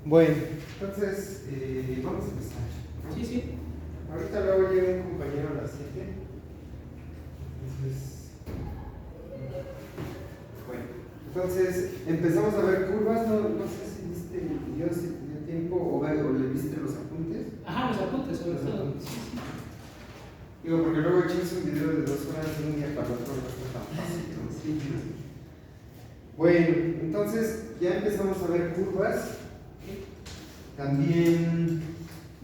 Bueno, entonces vamos a empezar, ¿no? Sí, sí. Ahorita luego llega un compañero a las 7. Entonces empezamos a ver curvas. No sé si viste el video, si te dio tiempo o le viste los apuntes. Ajá, los apuntes sobre Los todo. apuntes. Sí, sí. Digo, porque luego echas un video de 2 horas de un día para otro, no es tan fácil, ¿no? Sí. Bueno, entonces ya empezamos a ver curvas. También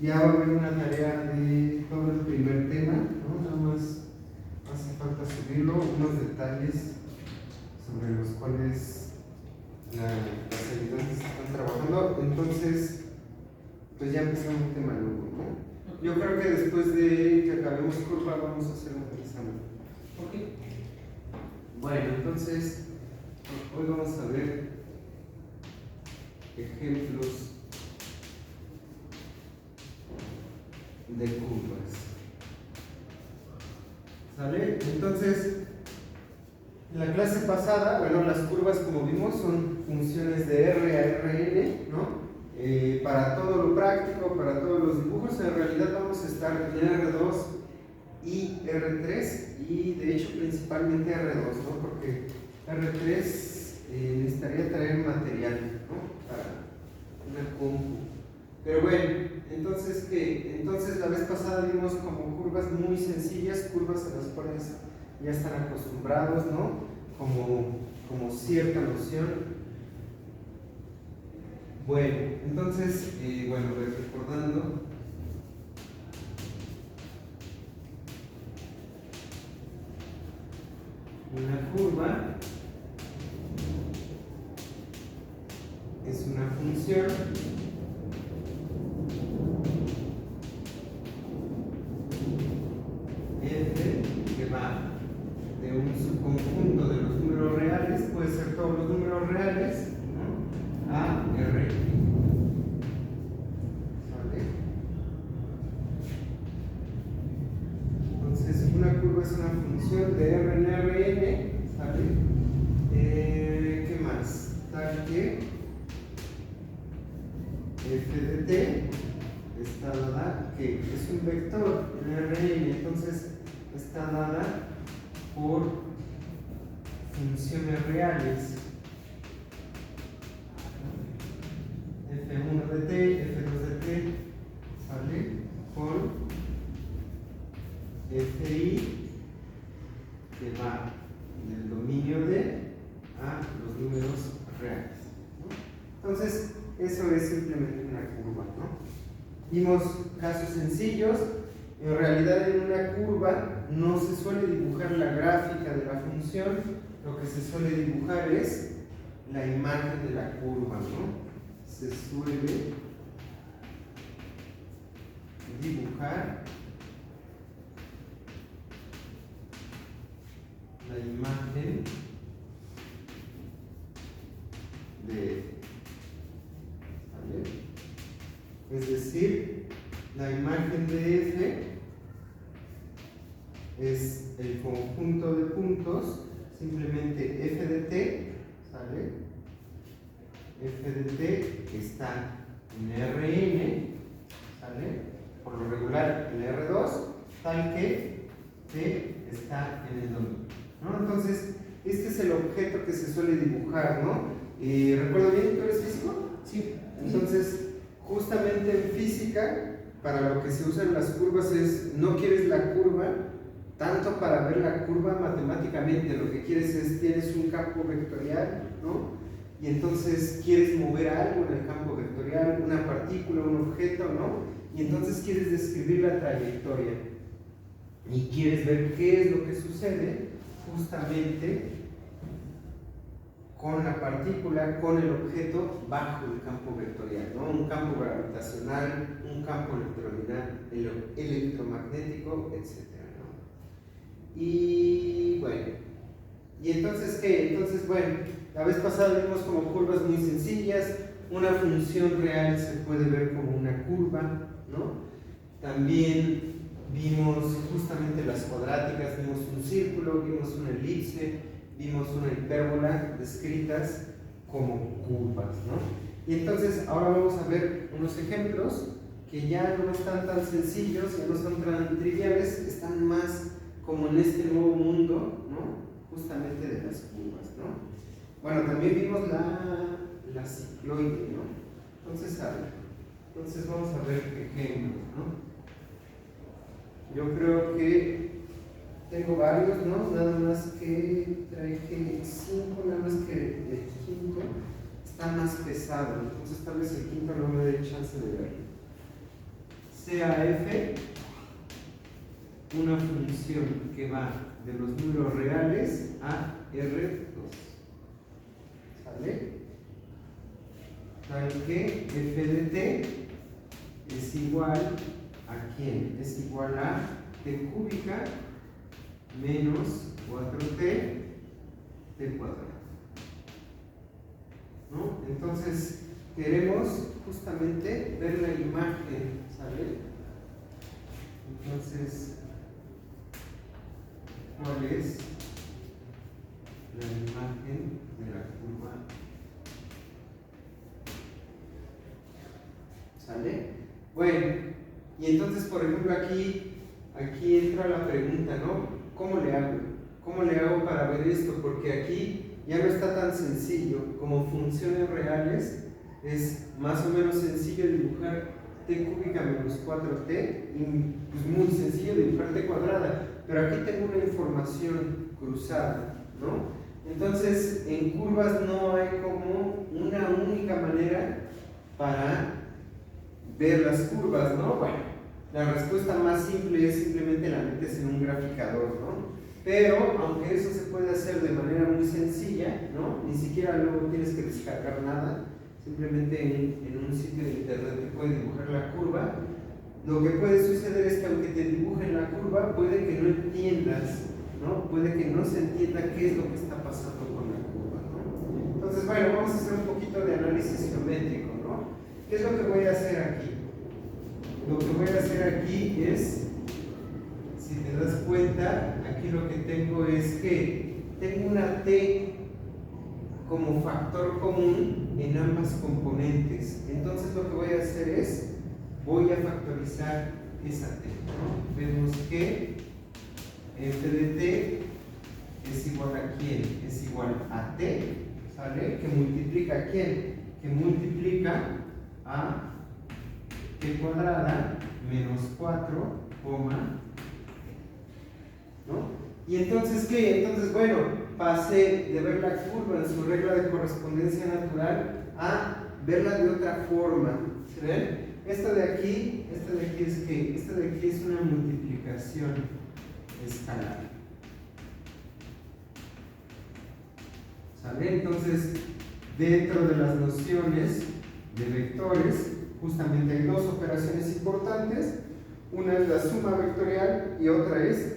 ya va a haber una tarea de todo el primer tema, ¿no? Nada más hace falta subirlo, unos detalles sobre los cuales las ayudantes están trabajando. Entonces, pues ya empezamos un tema nuevo, ¿no? Yo creo que después de que acabemos curva vamos a hacer un examen. ¿Por qué? Bueno, entonces hoy vamos a ver ejemplos de curvas. ¿Sale? Entonces, en la clase pasada, bueno, las curvas, como vimos, son funciones de R a Rn, ¿no? Para todo lo práctico, para todos los dibujos, en realidad vamos a estar en R2 y R3, y de hecho principalmente R2, ¿no? Porque R3 necesitaría traer material, ¿no? Para una compu. Pero bueno, entonces ¿qué? Entonces la vez pasada vimos como curvas muy sencillas, curvas a las cuales ya están acostumbrados, ¿no? Como cierta noción. Bueno, entonces, recordando. Una curva es una función f que va de un subconjunto de los números reales, puede ser todos los números reales, ¿no? A R. ¿Vale? Entonces, una curva es una función de R en Rn, ¿sale? ¿Qué más? Tal que f de t está dada, que es un vector en Rn, entonces está dada por funciones reales. F1 de t, F2 de t, ¿sale? Por Fi que va del dominio de a los números reales, ¿no? Entonces, eso es simplemente una curva, ¿no? Vimos casos sencillos. En realidad, en una curva no se suele dibujar la gráfica de la función, lo que se suele dibujar es la imagen de la curva, ¿no? Se suele dibujar la imagen de f, ¿vale? Es decir, la imagen de f es el conjunto de puntos, simplemente f de t, ¿sale? F de t que está en Rn, ¿sale? Por lo regular en R2, tal que t está en el dominio, ¿no? Entonces, este es el objeto que se suele dibujar, ¿no? ¿Recuerdo bien? ¿Tú eres físico? Sí. Entonces, justamente en física, para lo que se usan las curvas es, no quieres la curva tanto para ver la curva matemáticamente, lo que quieres es, tienes un campo vectorial, ¿no? Y entonces quieres mover algo en el campo vectorial, una partícula, un objeto, ¿no? Y entonces quieres describir la trayectoria y quieres ver qué es lo que sucede justamente con la partícula, con el objeto bajo el campo vectorial, ¿no? Un campo gravitacional, un campo electromagnético, etc., ¿no? Y bueno, ¿y entonces qué? Entonces, bueno, la vez pasada vimos como curvas muy sencillas. Una función real se puede ver como una curva, ¿no? También vimos justamente las cuadráticas, vimos un círculo, vimos una elipse, vimos una hipérbola descritas como curvas, ¿no? Y entonces ahora vamos a ver unos ejemplos que ya no están tan sencillos, ya no son tan triviales, están más como en este nuevo mundo, ¿no? Justamente de las curvas, ¿no? Bueno, también vimos la cicloide, ¿no? Entonces, a ver, entonces vamos a ver ejemplos, ¿no? Yo creo que tengo varios, ¿no? Nada más que traje 5, nada más que el quinto está más pesado, entonces tal vez el quinto no me dé chance de verlo. Sea f una función que va de los números reales a R2. ¿Sale? Tal que f de t es igual a ¿quién? Es igual a t cúbica menos 4t t cuadrado. ¿No? Entonces queremos justamente ver la imagen, ¿sale? Entonces, ¿cuál es la imagen de la curva? ¿Sale? Bueno, y entonces, por ejemplo, aquí entra la pregunta, ¿no? ¿Cómo le hago? ¿Cómo le hago para ver esto? Porque aquí ya no está tan sencillo. Como funciones reales, es más o menos sencillo dibujar t cúbica menos 4t y pues muy sencillo dibujar t cuadrada. Pero aquí tengo una información cruzada, ¿no? Entonces, en curvas no hay como una única manera para ver las curvas, ¿no? Bueno, la respuesta más simple es simplemente la metes en un graficador, ¿no? Pero, aunque eso se puede hacer de manera muy sencilla, ¿no? Ni siquiera luego tienes que descargar nada, simplemente en un sitio de internet te puede dibujar la curva. Lo que puede suceder es que aunque te dibujen la curva, puede que no entiendas, ¿no? Puede que no se entienda qué es lo que está pasando con la curva, ¿no? Entonces, bueno, vamos a hacer un poquito de análisis geométrico, ¿no? ¿Qué es lo que voy a hacer aquí? Lo que voy a hacer aquí es, si te das cuenta, aquí lo que tengo es que tengo una t como factor común en ambas componentes. Entonces lo que voy a hacer es, voy a factorizar esa t, ¿no? Vemos que f de t es igual a ¿quién? Es igual a t, ¿sale? Que multiplica a ¿quién? Que multiplica a t cuadrada menos 4, ¿no? Y entonces, ¿qué? Entonces, bueno, pasé de ver la curva en su regla de correspondencia natural a verla de otra forma. ¿Se ven? Esta de aquí es ¿qué? Esta de aquí es una multiplicación escalar. ¿Sale? Entonces, dentro de las nociones de vectores, justamente hay dos operaciones importantes. Una es la suma vectorial y otra es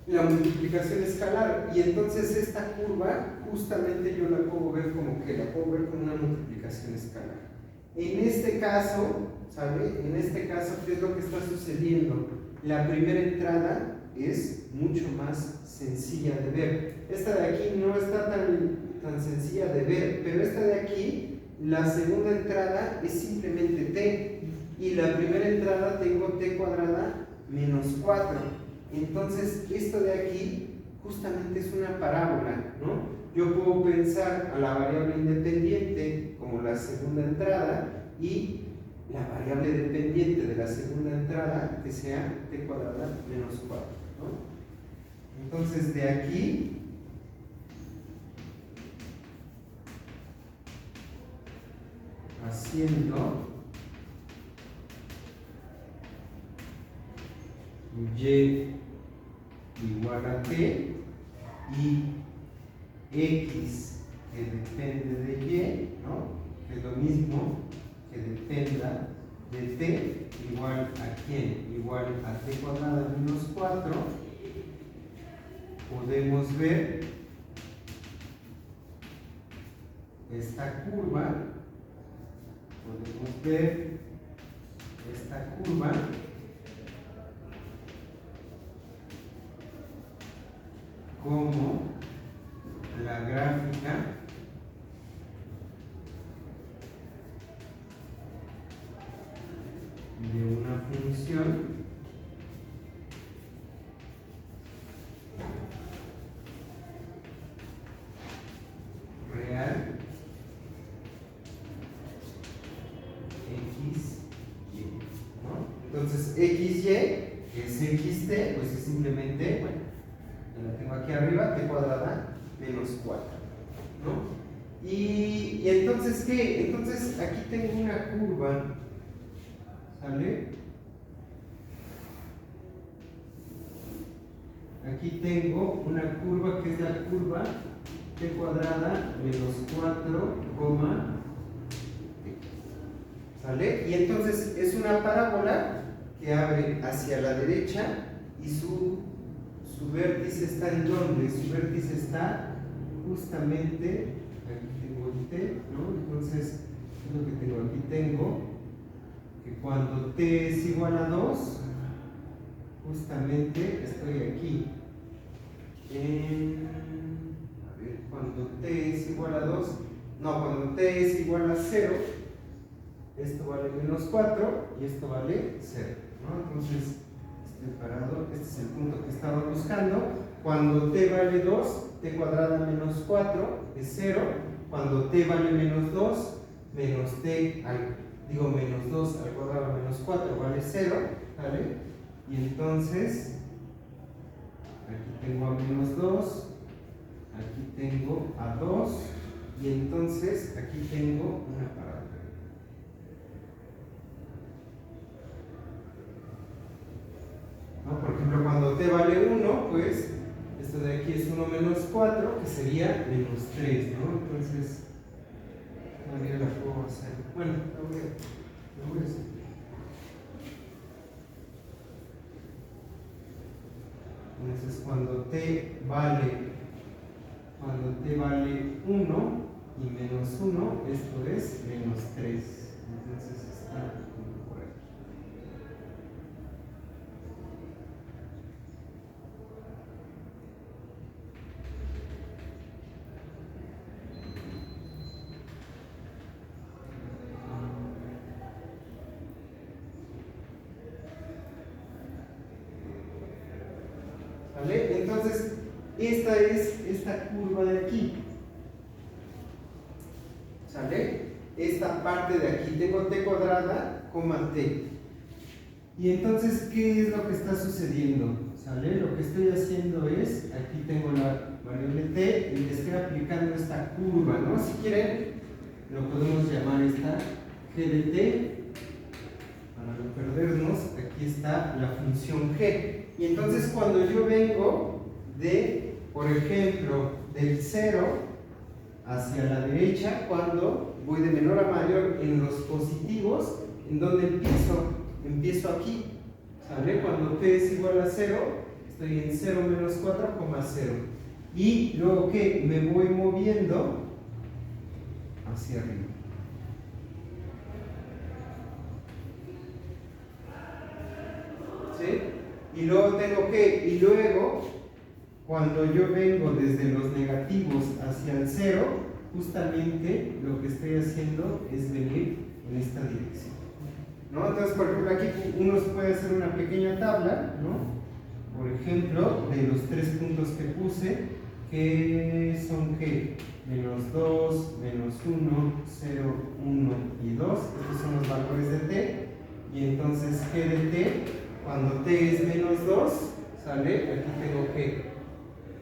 la multiplicación escalar. Y entonces esta curva justamente yo la puedo ver como que la puedo ver como una multiplicación escalar. En este caso, ¿sabe? En este caso, ¿qué es lo que está sucediendo? La primera entrada es mucho más sencilla de ver. Esta de aquí no está tan sencilla de ver, pero esta de aquí, la segunda entrada es simplemente t, y la primera entrada tengo t cuadrada menos 4. Entonces, esto de aquí justamente es una parábola, ¿no? Yo puedo pensar a la variable independiente como la segunda entrada y la variable dependiente de la segunda entrada que sea t cuadrada menos 4, ¿no? Entonces, de aquí haciendo y igual a t y x que depende de y, ¿no? Que es lo mismo que dependa de t igual a ¿quién? Igual a t cuadrada menos 4, podemos ver esta curva, como la gráfica función real x, y, ¿no? Entonces xy, que es xt, pues es simplemente, bueno, ya la tengo aquí arriba, t cuadrada menos 4, ¿no? Y entonces, ¿qué? Entonces aquí tengo una curva, ¿sale? Aquí tengo una curva que es la curva t cuadrada menos 4, ¿sale? Y entonces es una parábola que abre hacia la derecha y su vértice está en donde, su vértice está justamente, aquí tengo el t, ¿no? Entonces, ¿qué es lo que tengo? Aquí tengo que cuando t es igual a 2, justamente estoy aquí. A ver, cuando t es igual a 2, no, cuando t es igual a 0, esto vale menos 4 y esto vale 0, ¿no? Entonces, estoy parado, este es el punto que estaba buscando. Cuando t vale 2, t cuadrada menos 4 es 0. Cuando t vale menos 2, menos t menos 2 al cuadrado menos 4 vale 0, ¿vale? Y entonces, aquí tengo a menos 2, aquí tengo a 2, y entonces aquí tengo una parábola. ¿No? Por ejemplo, cuando t vale 1, pues esto de aquí es 1 menos 4, que sería menos 3, ¿no? Entonces, todavía la puedo hacer. Bueno, lo voy a hacer. Entonces, cuando t vale 1 y menos 1, esto es menos 3. Entonces está como por aquí. ¿Vale? Entonces, esta es esta curva de aquí. ¿Sale? Esta parte de aquí, tengo t cuadrada, t. Y entonces, ¿qué es lo que está sucediendo? ¿Sale? Lo que estoy haciendo es, aquí tengo la variable t y le estoy aplicando esta curva, ¿no? Si quieren, lo podemos llamar esta g de t. Para no perdernos, aquí está la función g. Y entonces cuando yo vengo de, por ejemplo, del 0 hacia la derecha, cuando voy de menor a mayor en los positivos, ¿en dónde empiezo? Empiezo aquí, ¿sale? Cuando t es igual a 0, estoy en 0 menos 4, 0. Y luego que me voy moviendo hacia arriba. ¿Sí? Y luego tengo que, y luego, cuando yo vengo desde los negativos hacia el 0, justamente lo que estoy haciendo es venir en esta dirección, ¿no? Entonces, por ejemplo, aquí uno puede hacer una pequeña tabla, ¿no? Por ejemplo, de los 3 puntos que puse, que son ¿qué? Menos 2, menos 1, 0, 1 y 2. Estos son los valores de t. Y entonces g de t, cuando t es menos 2, ¿sale? Aquí tengo que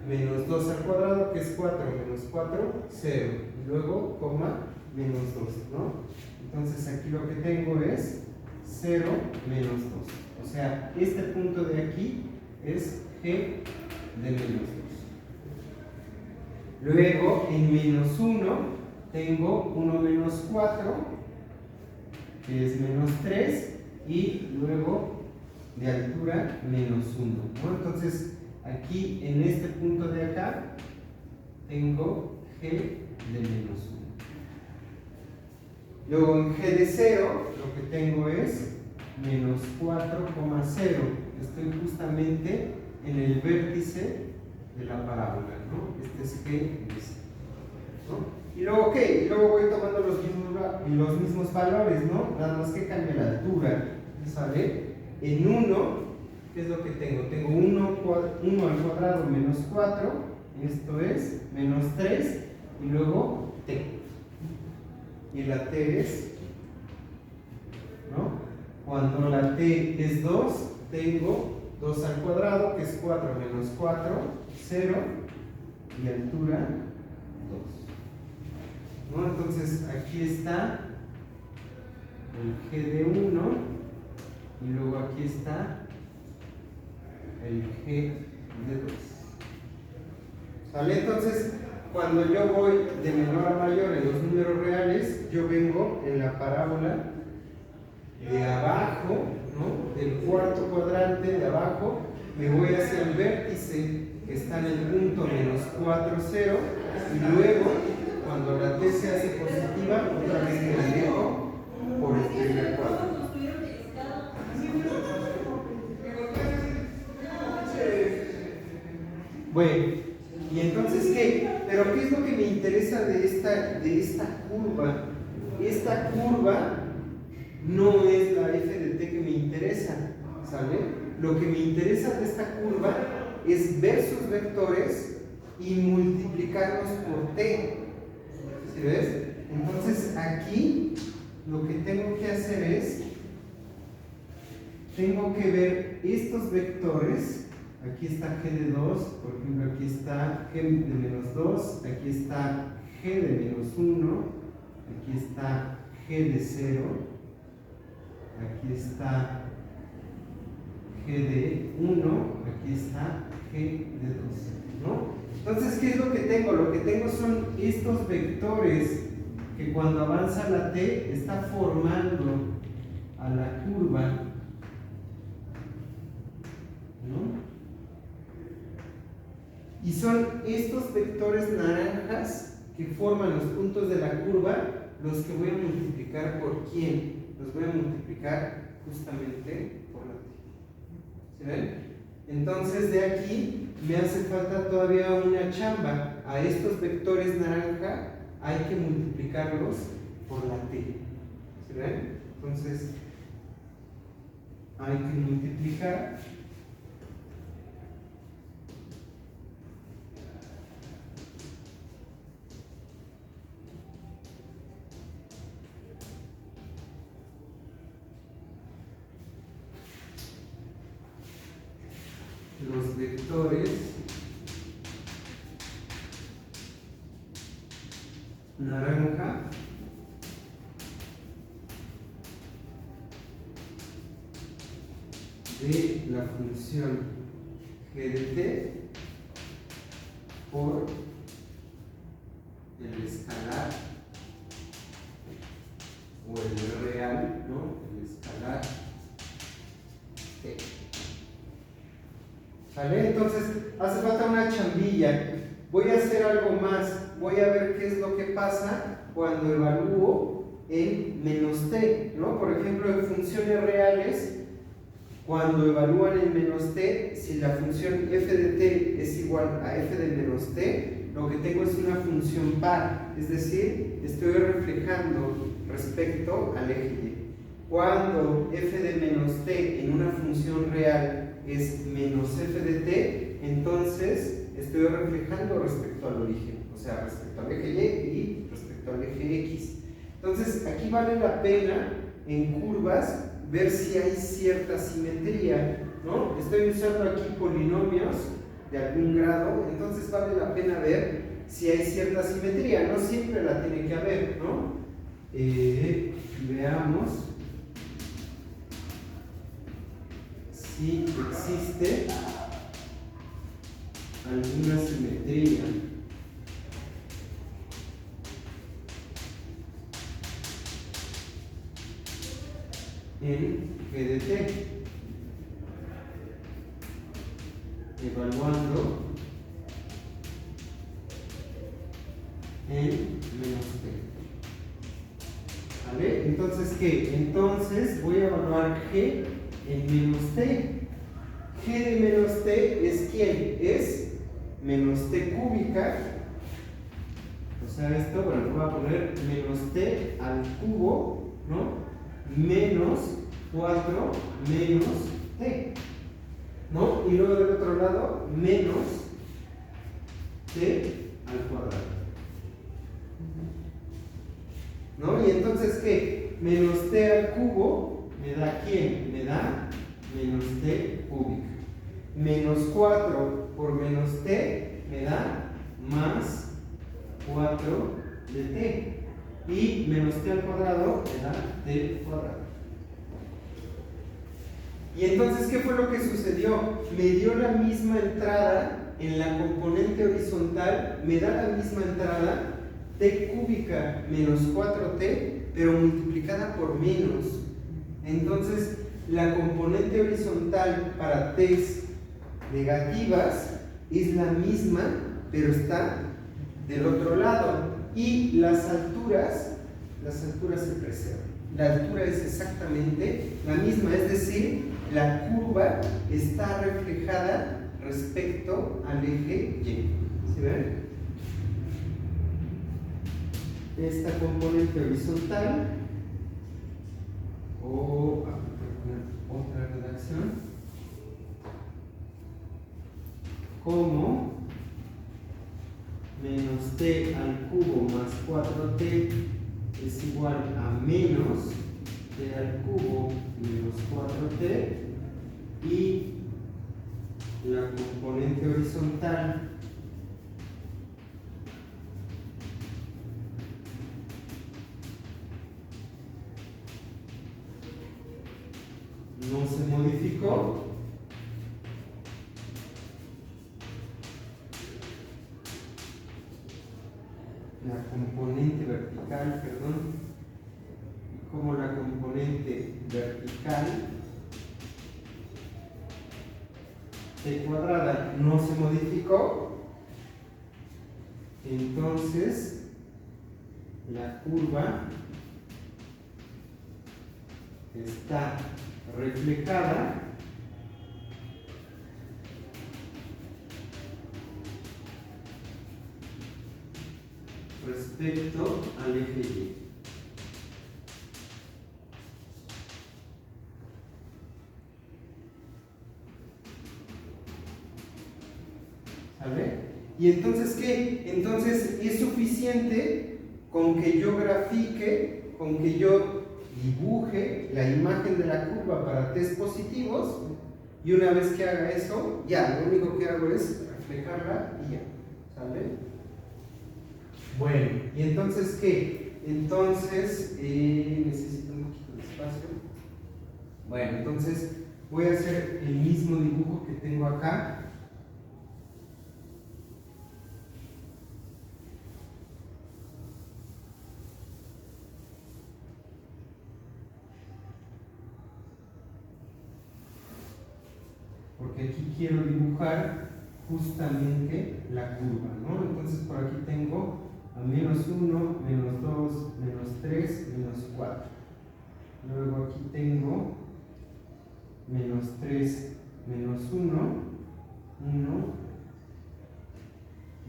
menos 2 al cuadrado, que es 4, menos 4, 0. Y luego, coma, menos 2, ¿no? Entonces aquí lo que tengo es 0 menos 2. O sea, este punto de aquí es g de menos 2. Luego, en menos 1, tengo 1 menos 4, que es menos 3, y luego de altura menos 1, ¿no? Entonces, aquí en este punto de acá, tengo g de menos 1. Luego en g de 0, lo que tengo es menos 4,0. Estoy justamente en el vértice de la parábola, ¿no? Este es g de 0, ¿no? Y luego, ¿qué? Y luego voy tomando los mismos valores, ¿no? Nada más que cambia la altura, ¿sale? en 1, ¿qué es lo que tengo? Tengo 1 al cuadrado menos 4, esto es menos 3, y luego t. Y la t es, ¿no? Cuando la t es 2, tengo 2 al cuadrado, que es 4 menos 4, 0, y altura 2. ¿No? Entonces aquí está el g de 1, y luego aquí está el g de 2. ¿Vale? Entonces, cuando yo voy de menor a mayor en los números reales, yo vengo en la parábola de abajo, ¿no? Del cuarto cuadrante de abajo, me voy hacia el vértice que está en el punto menos 4, 0, y luego, cuando la t se hace positiva, otra vez me alejo por el primer cuadro. Bueno, y entonces ¿qué? Pero ¿qué es lo que me interesa de esta curva? Esta curva no es la f de t que me interesa, ¿sale? Lo que me interesa de esta curva es ver sus vectores y multiplicarlos por t. ¿Sí ves? Entonces aquí lo que tengo que hacer es, tengo que ver estos vectores. Aquí está g de 2, por ejemplo, aquí está g de menos 2, aquí está g de menos 1, aquí está g de 0, aquí está g de 1, aquí está g de 2, ¿no? Entonces, ¿qué es lo que tengo? Lo que tengo son estos vectores que cuando avanza la t está formando a la curva, ¿no? Y son estos vectores naranjas que forman los puntos de la curva los que voy a multiplicar por quién. Los voy a multiplicar justamente por la t. ¿Sí ven? Entonces de aquí me hace falta todavía una chamba. A estos vectores naranja hay que multiplicarlos por la t. ¿Sí ven? Entonces hay que multiplicar los vectores naranja de la función g de t por el escalar o el real, ¿no? El escalar t. ¿Vale? Entonces hace falta una chambilla. Voy a hacer algo más. Voy a ver qué es lo que pasa cuando evalúo en menos t, ¿no? Por ejemplo, en funciones reales, cuando evalúan en menos t, si la función f de t es igual a f de menos t, lo que tengo es una función par, es decir, estoy reflejando respecto al eje y. Cuando f de menos t en una función real es menos f de t, entonces estoy reflejando respecto al origen, o sea, respecto al eje y y respecto al eje x. Entonces, aquí vale la pena en curvas ver si hay cierta simetría, ¿no? Estoy usando aquí polinomios de algún grado, entonces vale la pena ver si hay cierta simetría. No siempre la tiene que haber, ¿no? Veamos si existe alguna simetría en g de t, evaluando en menos t. ¿Vale? Entonces, ¿qué? Entonces voy a evaluar g en menos t. G de menos t es ¿quién? Es menos t cúbica. O sea, esto, bueno, voy a poner menos t al cubo, ¿no? Menos 4 menos t, ¿no? Y luego del otro lado, menos t al cuadrado, ¿no? Y entonces, ¿qué? Menos t al cubo me da ¿quién? Me da menos t cúbica. Menos 4 por menos t me da más 4 de t. Y menos t al cuadrado me da t cuadrado. Y entonces, ¿qué fue lo que sucedió? Me dio la misma entrada en la componente horizontal, me da la misma entrada t cúbica menos 4t, pero multiplicada por menos. Entonces, la componente horizontal para t's negativas es la misma, pero está del otro lado. Y las alturas se preservan. La altura es exactamente la misma, es decir, la curva está reflejada respecto al eje Y. ¿Sí ven? Esta componente horizontal, o voy a poner otra redacción, como menos t al cubo más 4t es igual a menos t al cubo menos 4t, y la componente horizontal no se modificó. La componente vertical, perdón, como la componente vertical t cuadrada no se modificó, entonces la curva está reflejada respecto al eje Y. ¿Sale? Y entonces, ¿qué? Entonces es suficiente con que yo grafique, con que yo dibuje la imagen de la curva para t's positivos, y una vez que haga eso, ya, lo único que hago es reflejarla y ya. ¿Sale? Bueno, ¿y entonces qué? Entonces, necesito un poquito de espacio. Bueno, entonces voy a hacer el mismo dibujo que tengo acá. Porque aquí quiero dibujar justamente la curva, ¿no? Entonces por aquí tengo a menos 1, menos 2, menos 3, menos 4. Luego aquí tengo menos 3, menos 1, 1,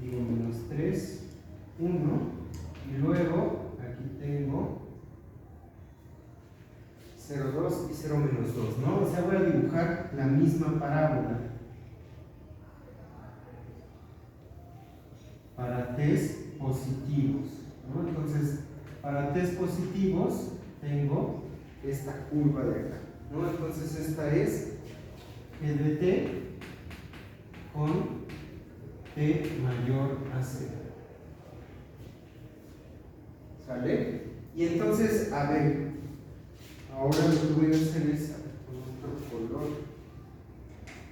digo menos 3, 1, y luego aquí tengo 0, 2 y 0 menos 2, ¿no? O sea, voy a dibujar la misma parábola para t's positivos, ¿no? Entonces, para t's positivos tengo esta curva de acá, ¿no? Entonces esta es g de t con t mayor a 0. ¿Sale? Y entonces, a ver, ahora lo que voy a hacer es con otro color.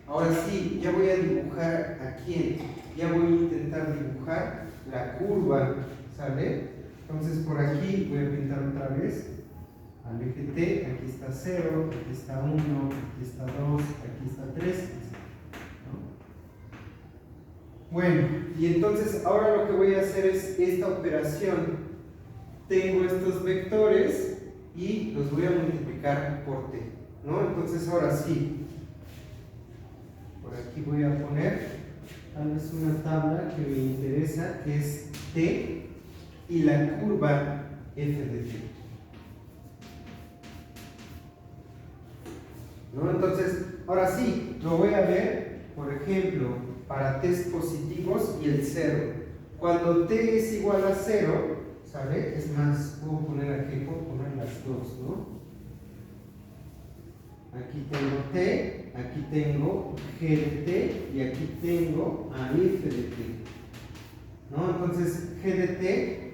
Ahora sí, ya voy a dibujar a quién. Ya voy a intentar dibujar la curva, ¿sale? Entonces por aquí voy a pintar otra vez al eje T. Aquí está 0, aquí está 1, aquí está 2, aquí está 3, ¿no? Bueno, y entonces ahora lo que voy a hacer es esta operación. Tengo estos vectores y los voy a multiplicar por t, ¿no? Entonces ahora sí, por aquí voy a poner tal vez una tabla que me interesa, que es t y la curva f de t. ¿no? Entonces, ahora sí, lo voy a ver, por ejemplo, para t's positivos y el 0. Cuando t es igual a 0, ¿sale? Es más, puedo poner aquí, puedo poner las dos, ¿no? Aquí tengo t, aquí tengo g de t y aquí tengo a f de t, ¿no? Entonces, g de t,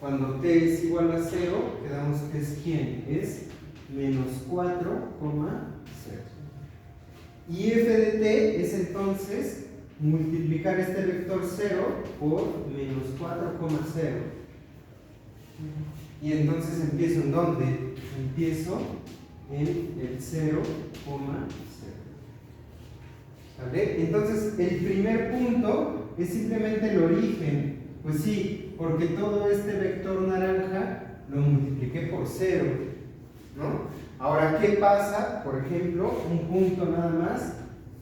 cuando t es igual a 0, quedamos que es ¿quién? Es menos 4,0. Y f de t es entonces multiplicar este vector 0 por menos 4,0. Y entonces empiezo ¿en dónde? Empiezo en el 0,0. ¿Vale? Entonces el primer punto es simplemente el origen. Pues sí, porque todo este vector naranja lo multipliqué por 0, ¿no? Ahora, ¿qué pasa? Por ejemplo, un punto nada más,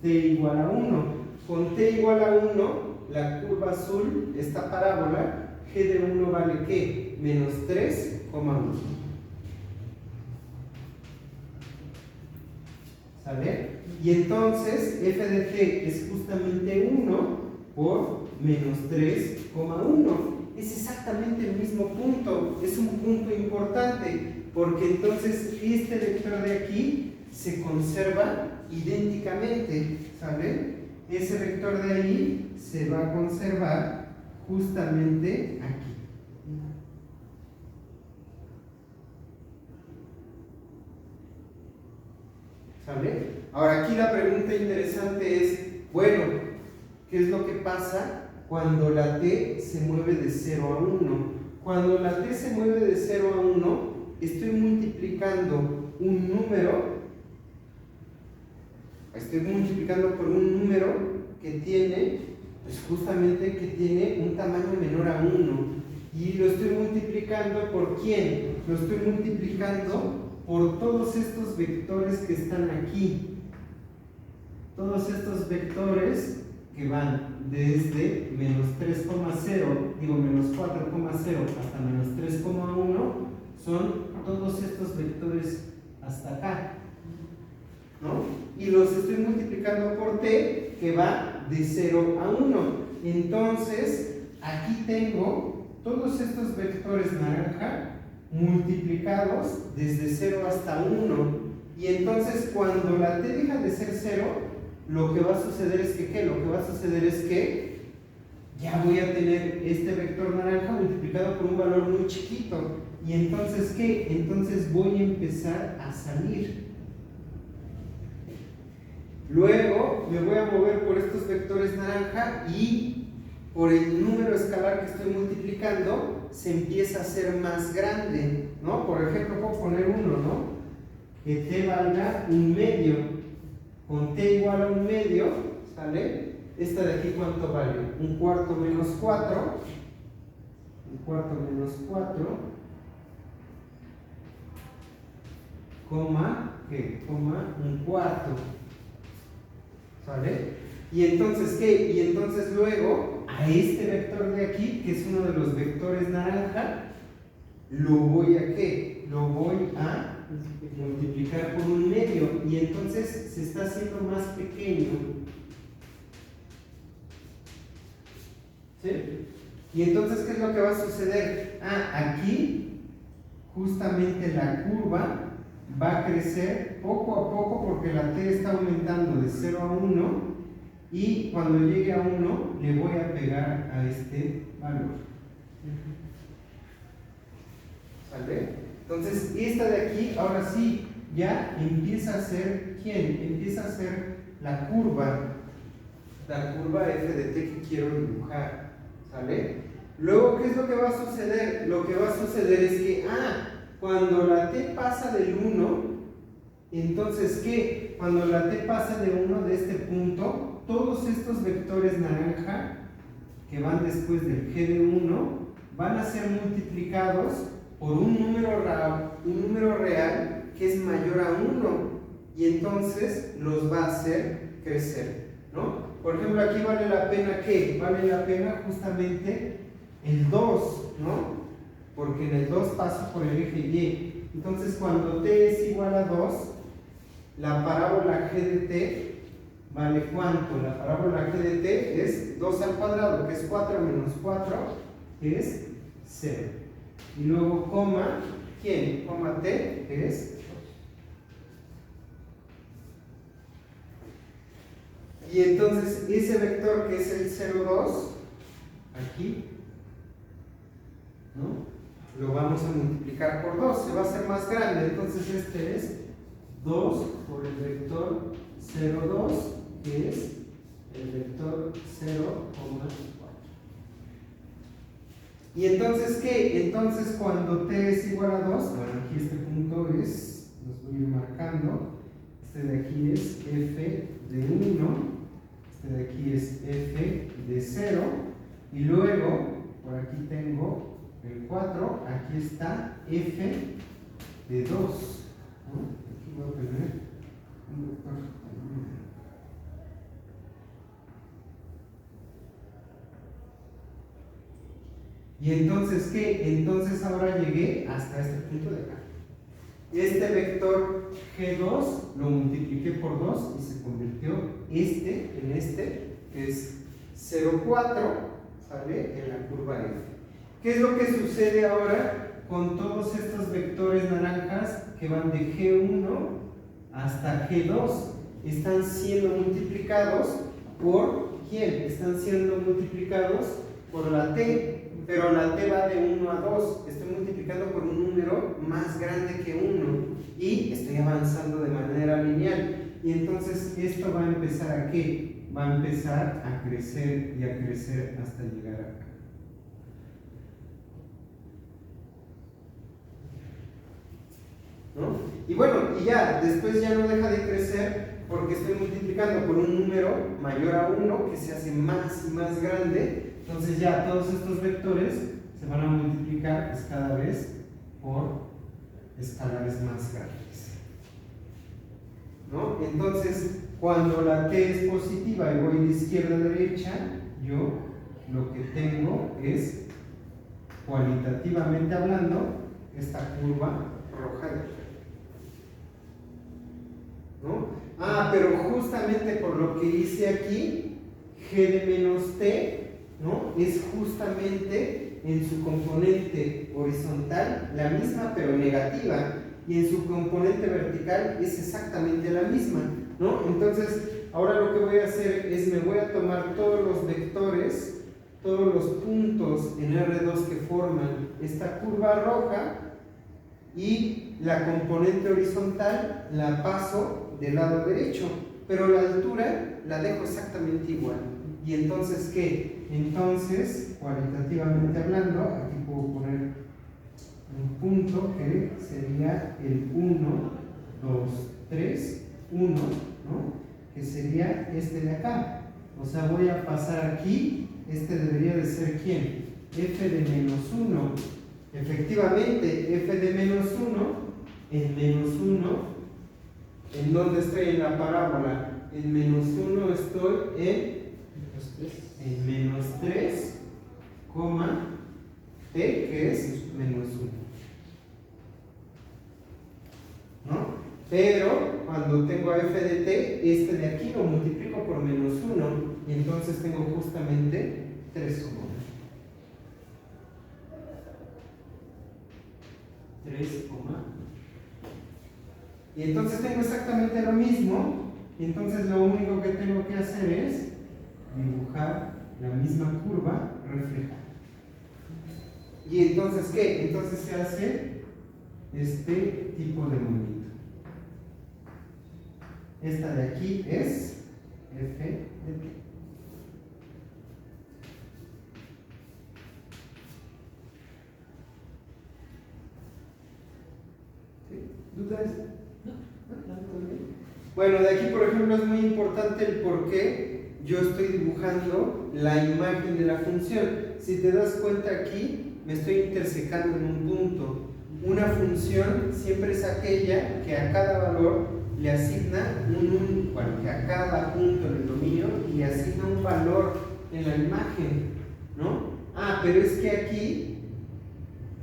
t igual a 1. Con t igual a 1, la curva azul, esta parábola, g de 1 vale ¿qué? Menos 3,1. ¿Sale? Y entonces f de t es justamente 1 por menos 3,1. Es exactamente el mismo punto, es un punto importante, porque entonces este vector de aquí se conserva idénticamente, ¿sale? Ese vector de ahí se va a conservar justamente aquí. ¿Sale? Ahora aquí la pregunta interesante es, bueno, ¿qué es lo que pasa cuando la t se mueve de 0 a 1? Cuando la t se mueve de 0 a 1, estoy multiplicando un número, estoy multiplicando por un número que tiene, pues justamente que tiene un tamaño menor a 1. Y lo estoy multiplicando ¿por quién? Lo estoy multiplicando por todos estos vectores que están aquí. Todos estos vectores que van desde menos 3,0, digo menos 4,0 hasta menos 3,1, son todos estos vectores hasta acá, ¿no? Y los estoy multiplicando por t, que va de 0 a 1. Entonces, aquí tengo todos estos vectores naranja multiplicados desde 0 hasta 1. Y entonces, cuando la t deja de ser 0, lo que va a suceder es que, ¿qué? Lo que va a suceder es que ya voy a tener este vector naranja multiplicado por un valor muy chiquito. Y entonces, ¿qué? Entonces voy a empezar a salir. Luego me voy a mover por estos vectores naranja y por el número escalar que estoy multiplicando se empieza a hacer más grande, ¿no? Por ejemplo, puedo poner 1, ¿no? Que t valga 1/2. Con t igual a 1/2, ¿sale? Esta de aquí, ¿cuánto vale? 1/4 menos 4. 1/4 menos 4. Coma, ¿qué? Coma 1/4. ¿Sale? Y entonces, ¿qué? Y entonces luego, a este vector de aquí, que es uno de los vectores naranja, lo voy a ¿qué? Lo voy a multiplicar por 1/2 y entonces se está haciendo más pequeño. ¿Sí? Y entonces, ¿qué es lo que va a suceder? Aquí justamente la curva va a crecer poco a poco porque la t está aumentando de 0 a 1 y cuando llegue a 1 le voy a pegar a este valor. ¿Sale? Entonces, esta de aquí, ahora sí, ya empieza a ser, ¿quién? Empieza a ser la curva f de t que quiero dibujar, ¿sale? Luego, ¿qué es lo que va a suceder? Lo que va a suceder es que, cuando la t pasa del 1, entonces, ¿qué? Cuando la t pasa de 1 de este punto, todos estos vectores naranja que van después del g de 1 van a ser multiplicados por un número real que es mayor a 1 y entonces los va a hacer crecer, ¿no? Por ejemplo, aquí vale la pena ¿qué? Vale la pena justamente el 2, ¿no? Porque en el 2 paso por el eje Y. Entonces, cuando t es igual a 2, la parábola g de t vale ¿cuánto? La parábola g de t es 2 al cuadrado, que es 4 menos 4, que es 0. Y luego coma, ¿quién? Coma t, que es 2. Y entonces ese vector que es el 0, 2, aquí, ¿no? Lo vamos a multiplicar por 2, se va a hacer más grande, entonces este es 2 por el vector 0, 2, que es el vector 0,4. ¿Y entonces qué? Entonces cuando t es igual a 2, bueno, aquí este punto es, los voy a ir marcando, este de aquí es f de 1, este de aquí es f de 0, y luego, por aquí tengo el 4, aquí está f de 2, ¿no? Aquí voy a tener un vector. Y entonces, ¿qué? Entonces ahora llegué hasta este punto de acá. Este vector G2 lo multipliqué por 2 y se convirtió en este, que es 0,4, ¿sale? En la curva F. ¿Qué es lo que sucede ahora con todos estos vectores naranjas que van de G1 hasta G2? Están siendo multiplicados por ¿quién? Están siendo multiplicados por la T. Pero la t va de 1 a 2, estoy multiplicando por un número más grande que 1 y estoy avanzando de manera lineal. Y entonces esto va a empezar a ¿qué? Va a empezar a crecer y a crecer hasta llegar acá. ¿No? Y bueno, y ya, después ya no deja de crecer porque estoy multiplicando por un número mayor a 1 que se hace más y más grande. Entonces ya todos estos vectores se van a multiplicar pues, cada vez por escalares más grandes, ¿no? Entonces, cuando la t es positiva y voy de izquierda a derecha, yo lo que tengo es, cualitativamente hablando, esta curva roja de acá, ¿no? Ah, pero justamente por lo que hice aquí, g de menos t, ¿no? Es justamente en su componente horizontal la misma pero negativa, y en su componente vertical es exactamente la misma, ¿no? Entonces ahora lo que voy a hacer es me voy a tomar todos los vectores, todos los puntos en R2 que forman esta curva roja, y la componente horizontal la paso del lado derecho, pero la altura la dejo exactamente igual. ¿Y entonces qué? Entonces, cualitativamente hablando, aquí puedo poner un punto que sería el 1, 2, 3, 1, ¿no? Que sería este de acá. O sea, voy a pasar aquí, este debería de ser ¿quién? F de menos 1. Efectivamente, F de menos 1, en menos 1, ¿en dónde estoy en la parábola? En menos 1 estoy en menos 3, t, que es menos 1, ¿no? Pero cuando tengo a f de t, este de aquí lo multiplico por menos 1, y entonces tengo justamente 3,1. Y entonces tengo exactamente lo mismo, y entonces lo único que tengo que hacer es dibujar la misma curva reflejada. ¿Y entonces qué? Entonces se hace este tipo de movimiento. Esta de aquí es f de t. ¿Sí? ¿Dudas? Bueno, de aquí, por ejemplo, es muy importante el por qué yo estoy dibujando la imagen de la función. Si te das cuenta aquí, me estoy intersecando en un punto. Una función siempre es aquella que a cada valor le asigna que a cada punto en el dominio le asigna un valor en la imagen, ¿no? Ah, pero es que aquí,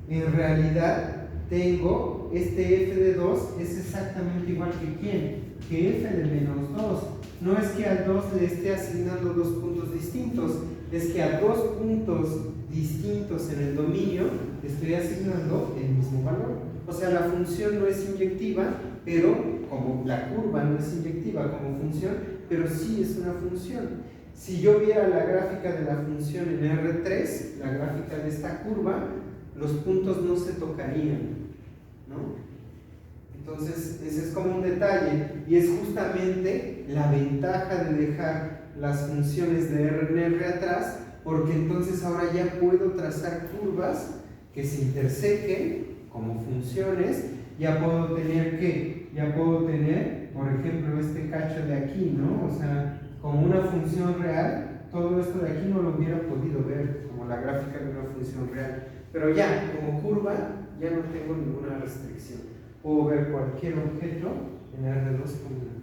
en realidad, tengo este f de 2 es exactamente igual que ¿quién? que f de menos 2. No es que al 2 le esté asignando dos puntos distintos, es que a dos puntos distintos en el dominio le estoy asignando el mismo valor. O sea, la función no es inyectiva, pero como la curva no es inyectiva como función, pero sí es una función. Si yo viera la gráfica de la función en R3, la gráfica de esta curva, los puntos no se tocarían, ¿no? Entonces, ese es como un detalle, y es justamente la ventaja de dejar las funciones de R en R atrás, porque entonces ahora ya puedo trazar curvas que se intersequen como funciones. Ya puedo tener ¿qué? Ya puedo tener, por ejemplo, este cacho de aquí, ¿no? O sea, como una función real, todo esto de aquí no lo hubiera podido ver como la gráfica de una función real. Pero ya, como curva, ya no tengo ninguna restricción. Puedo ver cualquier objeto en R2 como una.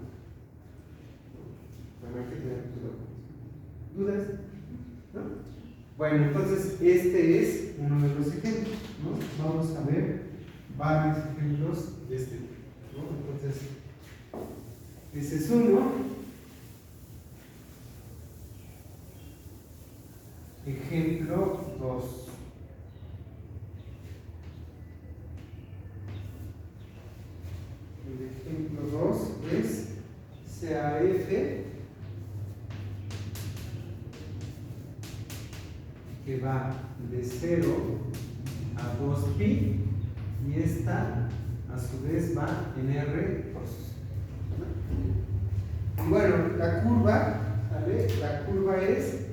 Bueno, hay que tener cuidado. ¿Dudas? ¿No? Bueno, entonces este es uno de los ejemplos, ¿no? Vamos a ver varios ejemplos de este tipo, ¿no? Entonces, ese es uno. Ejemplo 2. El ejemplo 2 es CAF que va de 0 a 2pi y esta a su vez va en R por sus. Y bueno, la curva, ¿vale? La curva es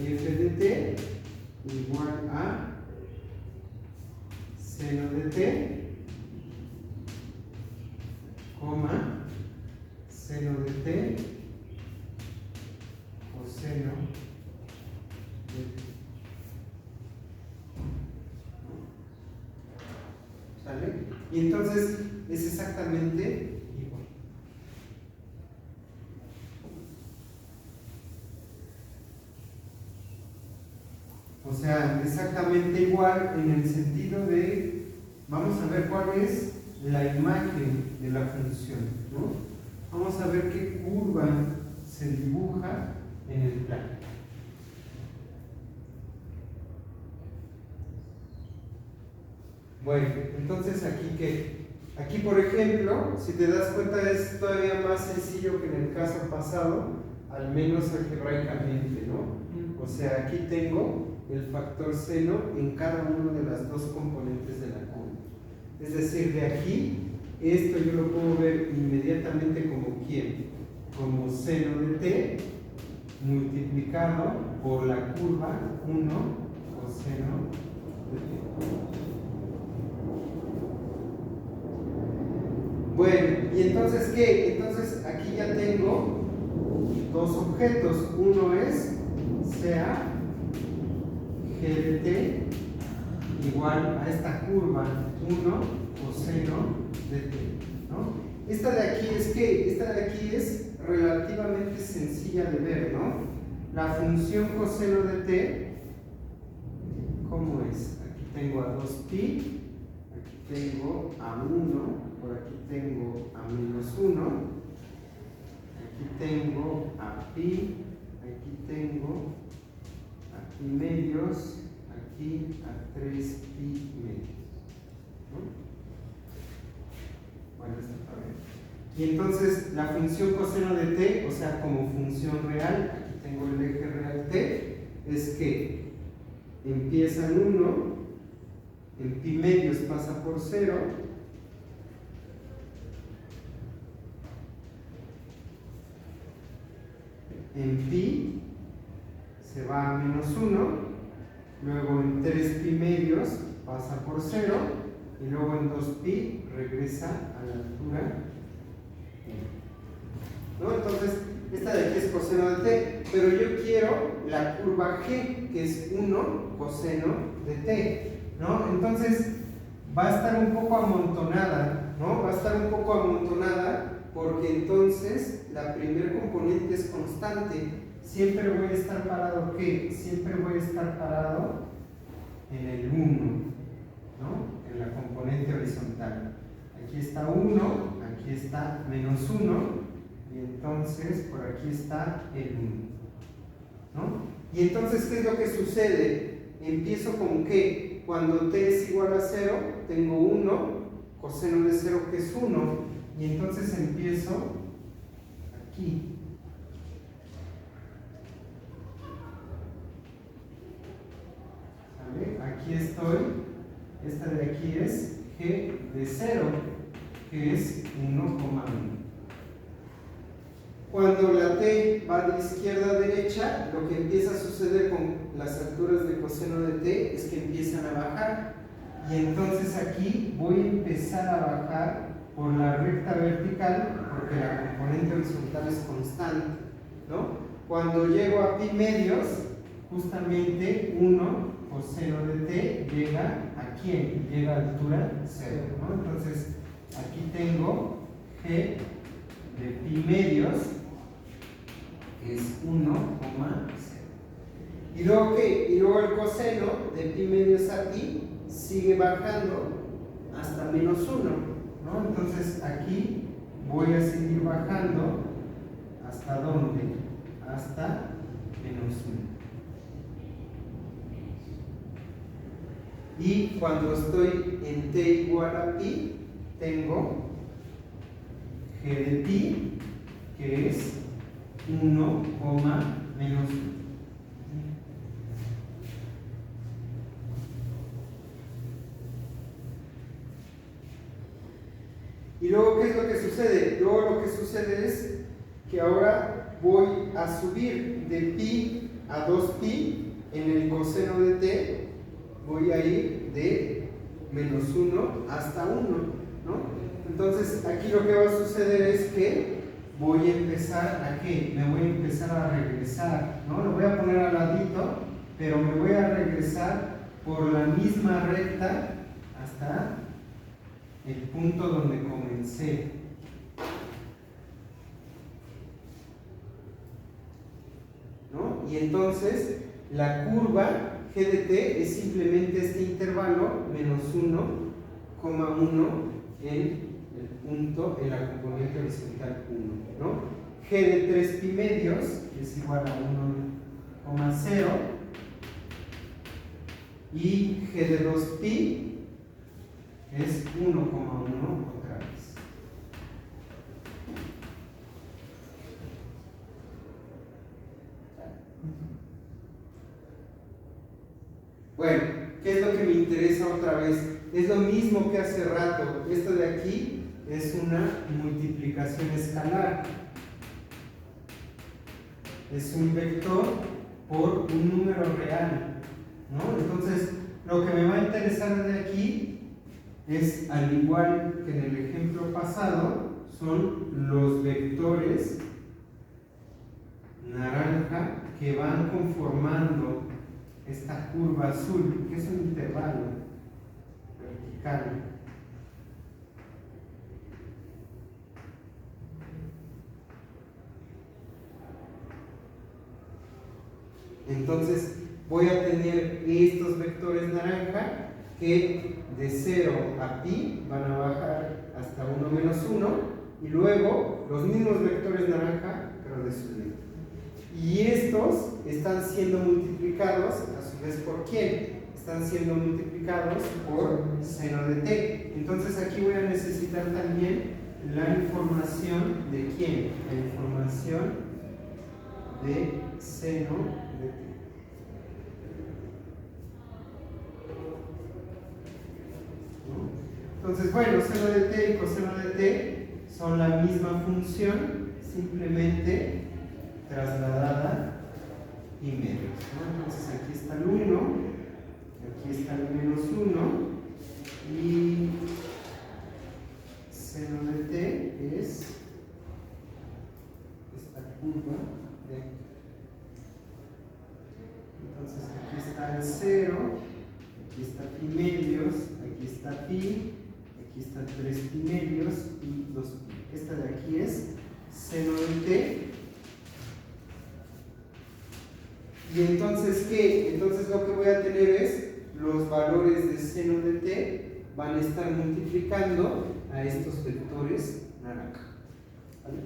f de t igual a seno de t, coma, seno de t, coseno de t. ¿Sale? Y entonces es exactamente igual. O sea, exactamente igual en el sentido de, vamos a ver cuál es la imagen de la función, ¿no? Vamos a ver qué curva se dibuja en el plano. Bueno, entonces aquí ¿qué? Aquí, por ejemplo, si te das cuenta es todavía más sencillo que en el caso pasado, al menos algebraicamente, ¿no? O sea, aquí tengo el factor seno en cada una de las dos componentes de la curva. Es decir, de aquí, esto yo lo puedo ver inmediatamente como ¿quién? Como seno de t multiplicado por la curva 1 coseno de t. Bueno, ¿y entonces qué? Entonces aquí ya tengo dos objetos. Uno es CA G de t igual a esta curva 1 coseno de t, ¿no? Esta de aquí es ¿qué? Esta de aquí es relativamente sencilla de ver, ¿no? La función coseno de t, ¿cómo es? Aquí tengo a 2pi, aquí tengo a 1, por aquí tengo a menos 1, aquí tengo a pi, aquí tengo a pi medios, aquí a 3pi medios, ¿no? Bueno, está bien. Y entonces la función coseno de t, o sea, como función real, aquí tengo el eje real t, es que empieza en 1, en pi medios pasa por 0, en pi se va a menos 1, luego en 3pi medios pasa por 0 y luego en 2pi regresa a la altura 1, ¿no? Entonces esta de aquí es coseno de t, pero yo quiero la curva g, que es 1 coseno de t, ¿no? Entonces va a estar un poco amontonada, ¿no? Va a estar un poco amontonada porque entonces la primer componente es constante. Siempre voy a estar parado, ¿qué? Siempre voy a estar parado en el 1, ¿no? En la componente horizontal. Aquí está 1, aquí está menos 1, y entonces por aquí está el 1, ¿no? Y entonces, ¿qué es lo que sucede? Empiezo con que cuando t es igual a 0, tengo 1, coseno de 0 que es 1, y entonces empiezo aquí. Aquí estoy, esta de aquí es g de 0, que es 1,1. Cuando la t va de izquierda a derecha, lo que empieza a suceder con las alturas de coseno de t es que empiezan a bajar. Y entonces aquí voy a empezar a bajar por la recta vertical, porque la componente horizontal es constante, ¿no? Cuando llego a pi medios, justamente 1 coseno de t llega a quién? Llega a altura 0, ¿no? Entonces aquí tengo g de pi medios, que es 1,0. ¿Y luego qué? Y luego el coseno de pi medios a pi sigue bajando hasta menos 1, ¿no? Entonces aquí voy a seguir bajando ¿hasta dónde? Hasta menos 1. Y cuando estoy en t igual a pi, tengo g de pi, que es 1, menos 1. Y luego, ¿qué es lo que sucede? Luego lo que sucede es que ahora voy a subir de pi a 2pi en el coseno de t, voy a ir de menos 1 hasta 1, ¿no? Entonces aquí lo que va a suceder es que voy a empezar a ¿qué? Me voy a empezar a regresar, ¿no? Lo voy a poner al ladito, pero me voy a regresar por la misma recta hasta el punto donde comencé. ¿No? Y entonces la curva g de t es simplemente este intervalo menos 1,1 en el punto, en la componente horizontal 1, ¿no? G de 3 pi medios es igual a 1,0 y g de 2 pi es 1,1 otra vez. Bueno, ¿qué es lo que me interesa otra vez? Es lo mismo que hace rato. Esto de aquí es una multiplicación escalar. Es un vector por un número real, ¿no? Entonces, lo que me va a interesar de aquí es, al igual que en el ejemplo pasado, son los vectores naranja que van conformando esta curva azul, que es un intervalo vertical. Entonces voy a tener estos vectores naranja que de 0 a pi van a bajar hasta 1 menos 1, y luego los mismos vectores naranja pero de subida. Y estos están siendo multiplicados a su vez por quién? Están siendo multiplicados por seno de t. Entonces aquí voy a necesitar también la información de quién? La información de seno de t. ¿No? Entonces, bueno, seno de t y coseno de t son la misma función, simplemente trasladada y medios, ¿no? Entonces aquí está el 1, aquí está el menos 1, y seno de t es esta curva de aquí. Entonces aquí está el 0, aquí está pi medios, aquí está pi, aquí está 3 pi medios y 2 pi. Esta de aquí es seno de t. Y entonces, ¿qué? Entonces lo que voy a tener es los valores de seno de t van a estar multiplicando a estos vectores naranja. ¿Vale?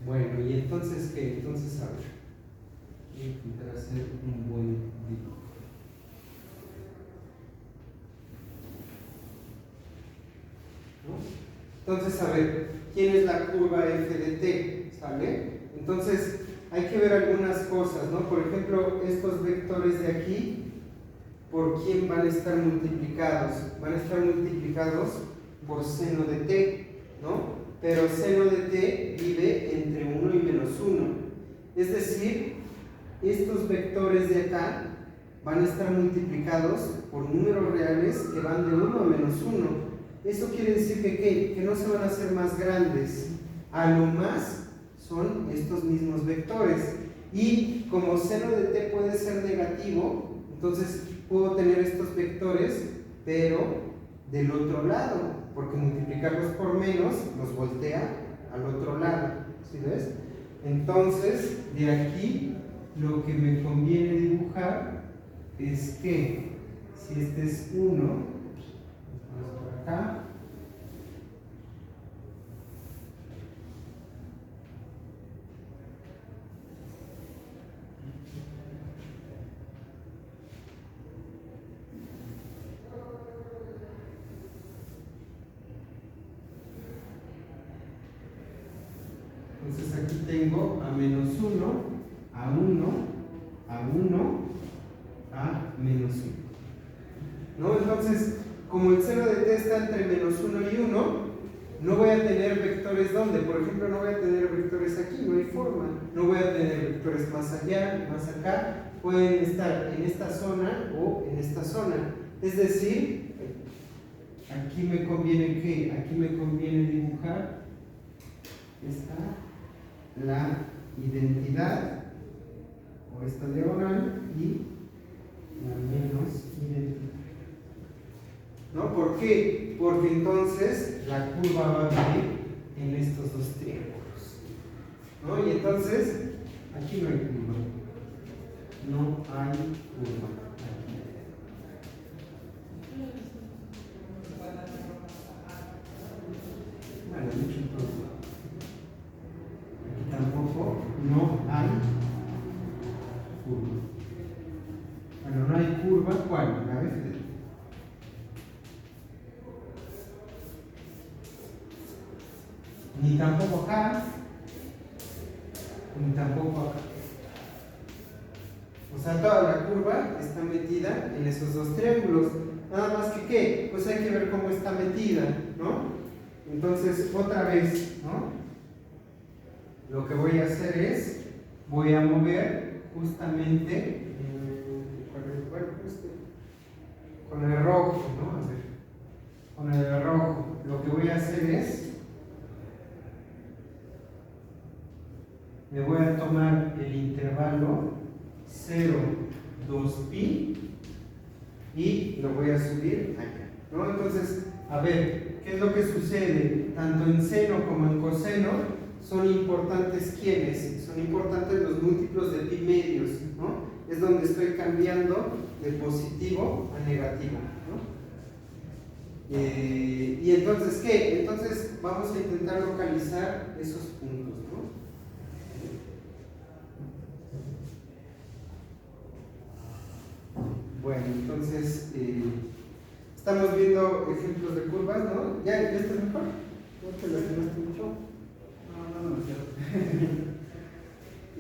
Bueno, y entonces, ¿qué? Entonces, a ver, voy a intentar hacer un buen dibujo. ¿No? Entonces, a ver, ¿quién es la curva f de t? ¿Sale? Entonces, hay que ver algunas cosas, ¿no? Por ejemplo, estos vectores de aquí, ¿por quién van a estar multiplicados? Van a estar multiplicados por seno de t, ¿no? Pero seno de t vive entre 1 y menos 1. Es decir, estos vectores de acá van a estar multiplicados por números reales que van de 1 a menos 1. Eso quiere decir que, ¿qué? Que no se van a hacer más grandes. A lo más son estos mismos vectores. Y como seno de t puede ser negativo, entonces puedo tener estos vectores, pero del otro lado, porque multiplicarlos por menos los voltea al otro lado, ¿sí ves? Entonces, de aquí lo que me conviene dibujar es que si este es 1, vamos por acá, entonces aquí tengo a menos 1, a 1, a 1, a menos 1. ¿No? Entonces, como el seno de t está entre menos 1 y 1, no voy a tener vectores donde, por ejemplo, no voy a tener vectores aquí, no hay forma. No voy a tener vectores más allá, más acá. Pueden estar en esta zona o en esta zona. Es decir, aquí me conviene ¿qué? Aquí me conviene dibujar la identidad o esta diagonal y la menos identidad. ¿No? ¿Por qué? Porque entonces la curva va a venir en estos dos triángulos. ¿No? Y entonces, aquí no hay curva. No hay curva. Bueno, mucho curva. Aquí tampoco no hay curva. Bueno, no hay curva, ¿cuál? La f de t. Ni tampoco acá, ni tampoco acá. O sea, toda la curva está metida en esos dos triángulos. Nada más que ¿qué? Pues hay que ver cómo está metida, ¿no? Entonces, otra vez, ¿no? Lo que voy a hacer es, voy a mover justamente con el rojo, ¿no? A ver, con el rojo. Lo que voy a hacer es, me voy a tomar el intervalo 0, 2pi y lo voy a subir allá, ¿no? Entonces, a ver, ¿qué es lo que sucede? Tanto en seno como en coseno son importantes ¿quiénes? Son importantes los múltiplos de pi medios, ¿no? Es donde estoy cambiando de positivo a negativo, ¿no? Y entonces, ¿qué? Entonces vamos a intentar localizar esos puntos, ¿no? Bueno, entonces estamos viendo ejemplos de curvas, ¿no? ¿Ya estás mejor? ¿No te lastimaste mucho? No,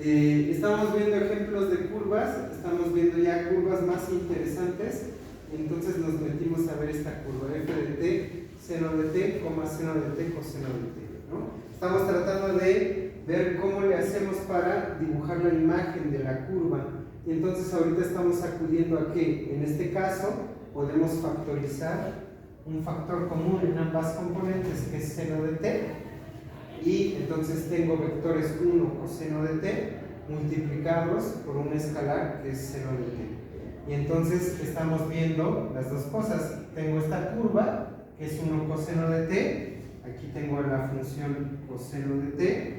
estamos viendo ejemplos de curvas, estamos viendo ya curvas más interesantes, entonces nos metimos a ver esta curva f de t, seno de t, seno de t, coseno de t, ¿no? Estamos tratando de ver cómo le hacemos para dibujar la imagen de la curva. Y entonces ahorita estamos acudiendo a que, en este caso, podemos factorizar un factor común en ambas componentes, que es seno de t, y entonces tengo vectores 1 coseno de t multiplicados por un escalar que es seno de t. Y entonces estamos viendo las dos cosas. Tengo esta curva, que es 1 coseno de t, aquí tengo la función coseno de t,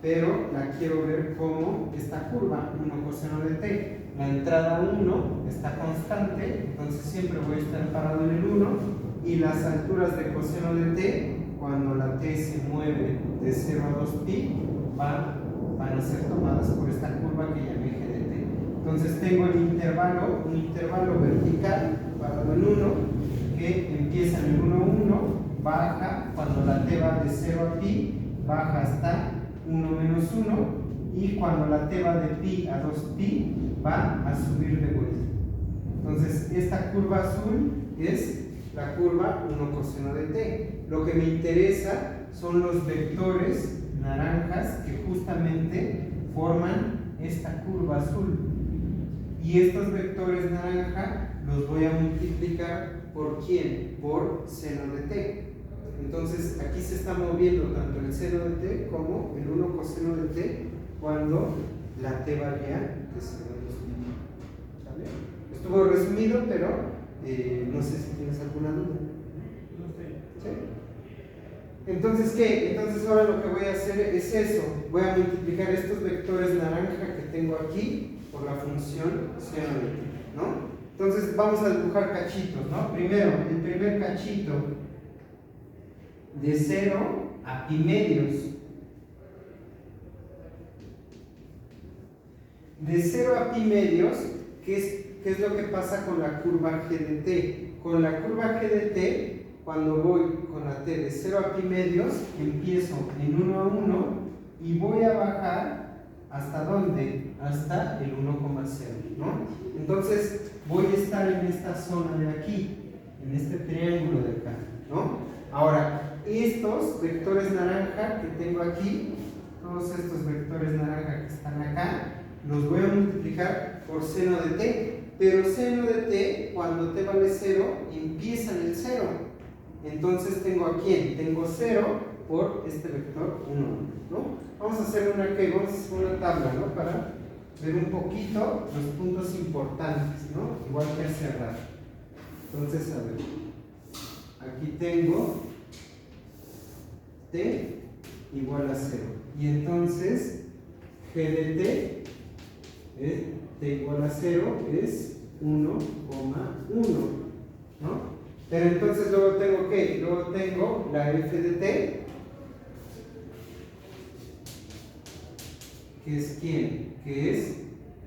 pero la quiero ver como esta curva, 1 coseno de t. La entrada 1 está constante, entonces siempre voy a estar parado en el 1, y las alturas de coseno de t, cuando la t se mueve de 0 a 2pi, van a ser tomadas por esta curva que llamé g de t. Entonces tengo un intervalo vertical parado en 1, que empieza en el 1, 1, baja, cuando la t va de 0 a pi, baja hasta 1 menos 1, y cuando la t va de pi a 2pi, va a subir de vuelta. Entonces esta curva azul es la curva 1 coseno de t. Lo que me interesa son los vectores naranjas que justamente forman esta curva azul. Y estos vectores naranja los voy a multiplicar ¿por quién? Por seno de t. Entonces aquí se está moviendo tanto el seno de t como el 1 coseno de t cuando la t varía de 0 a 2. ¿Sale? Estuvo resumido, pero no sé si tienes alguna duda. ¿Sí? Entonces, ¿qué? Entonces ahora lo que voy a hacer es eso. Voy a multiplicar estos vectores naranja que tengo aquí por la función seno de t, ¿no? Entonces vamos a dibujar cachitos, ¿no? Primero, el primer cachito de 0 a pi medios. De 0 a pi medios, ¿qué es lo que pasa con la curva g de t? Con la curva g de t, cuando voy con la t de 0 a pi medios, empiezo en 1 a 1 y voy a bajar ¿hasta dónde? Hasta el 1,0, ¿no? Entonces voy a estar en esta zona de aquí, en este triángulo de acá, ¿no? Ahora, estos vectores naranja que tengo aquí, todos estos vectores naranja que están acá, los voy a multiplicar por seno de t, pero seno de t, cuando t vale 0, empieza en el 0. Entonces tengo a quién? Tengo 0 por este vector 1, ¿no? Vamos a hacer una tabla, ¿no? Para ver un poquito los puntos importantes, ¿no? Igual que hace rato. Entonces, a ver, aquí tengo t igual a 0. Y entonces, g de t igual a 0 es 1,1, ¿no? Pero entonces luego tengo ¿qué? Luego tengo la f de t, que es ¿quién? Que es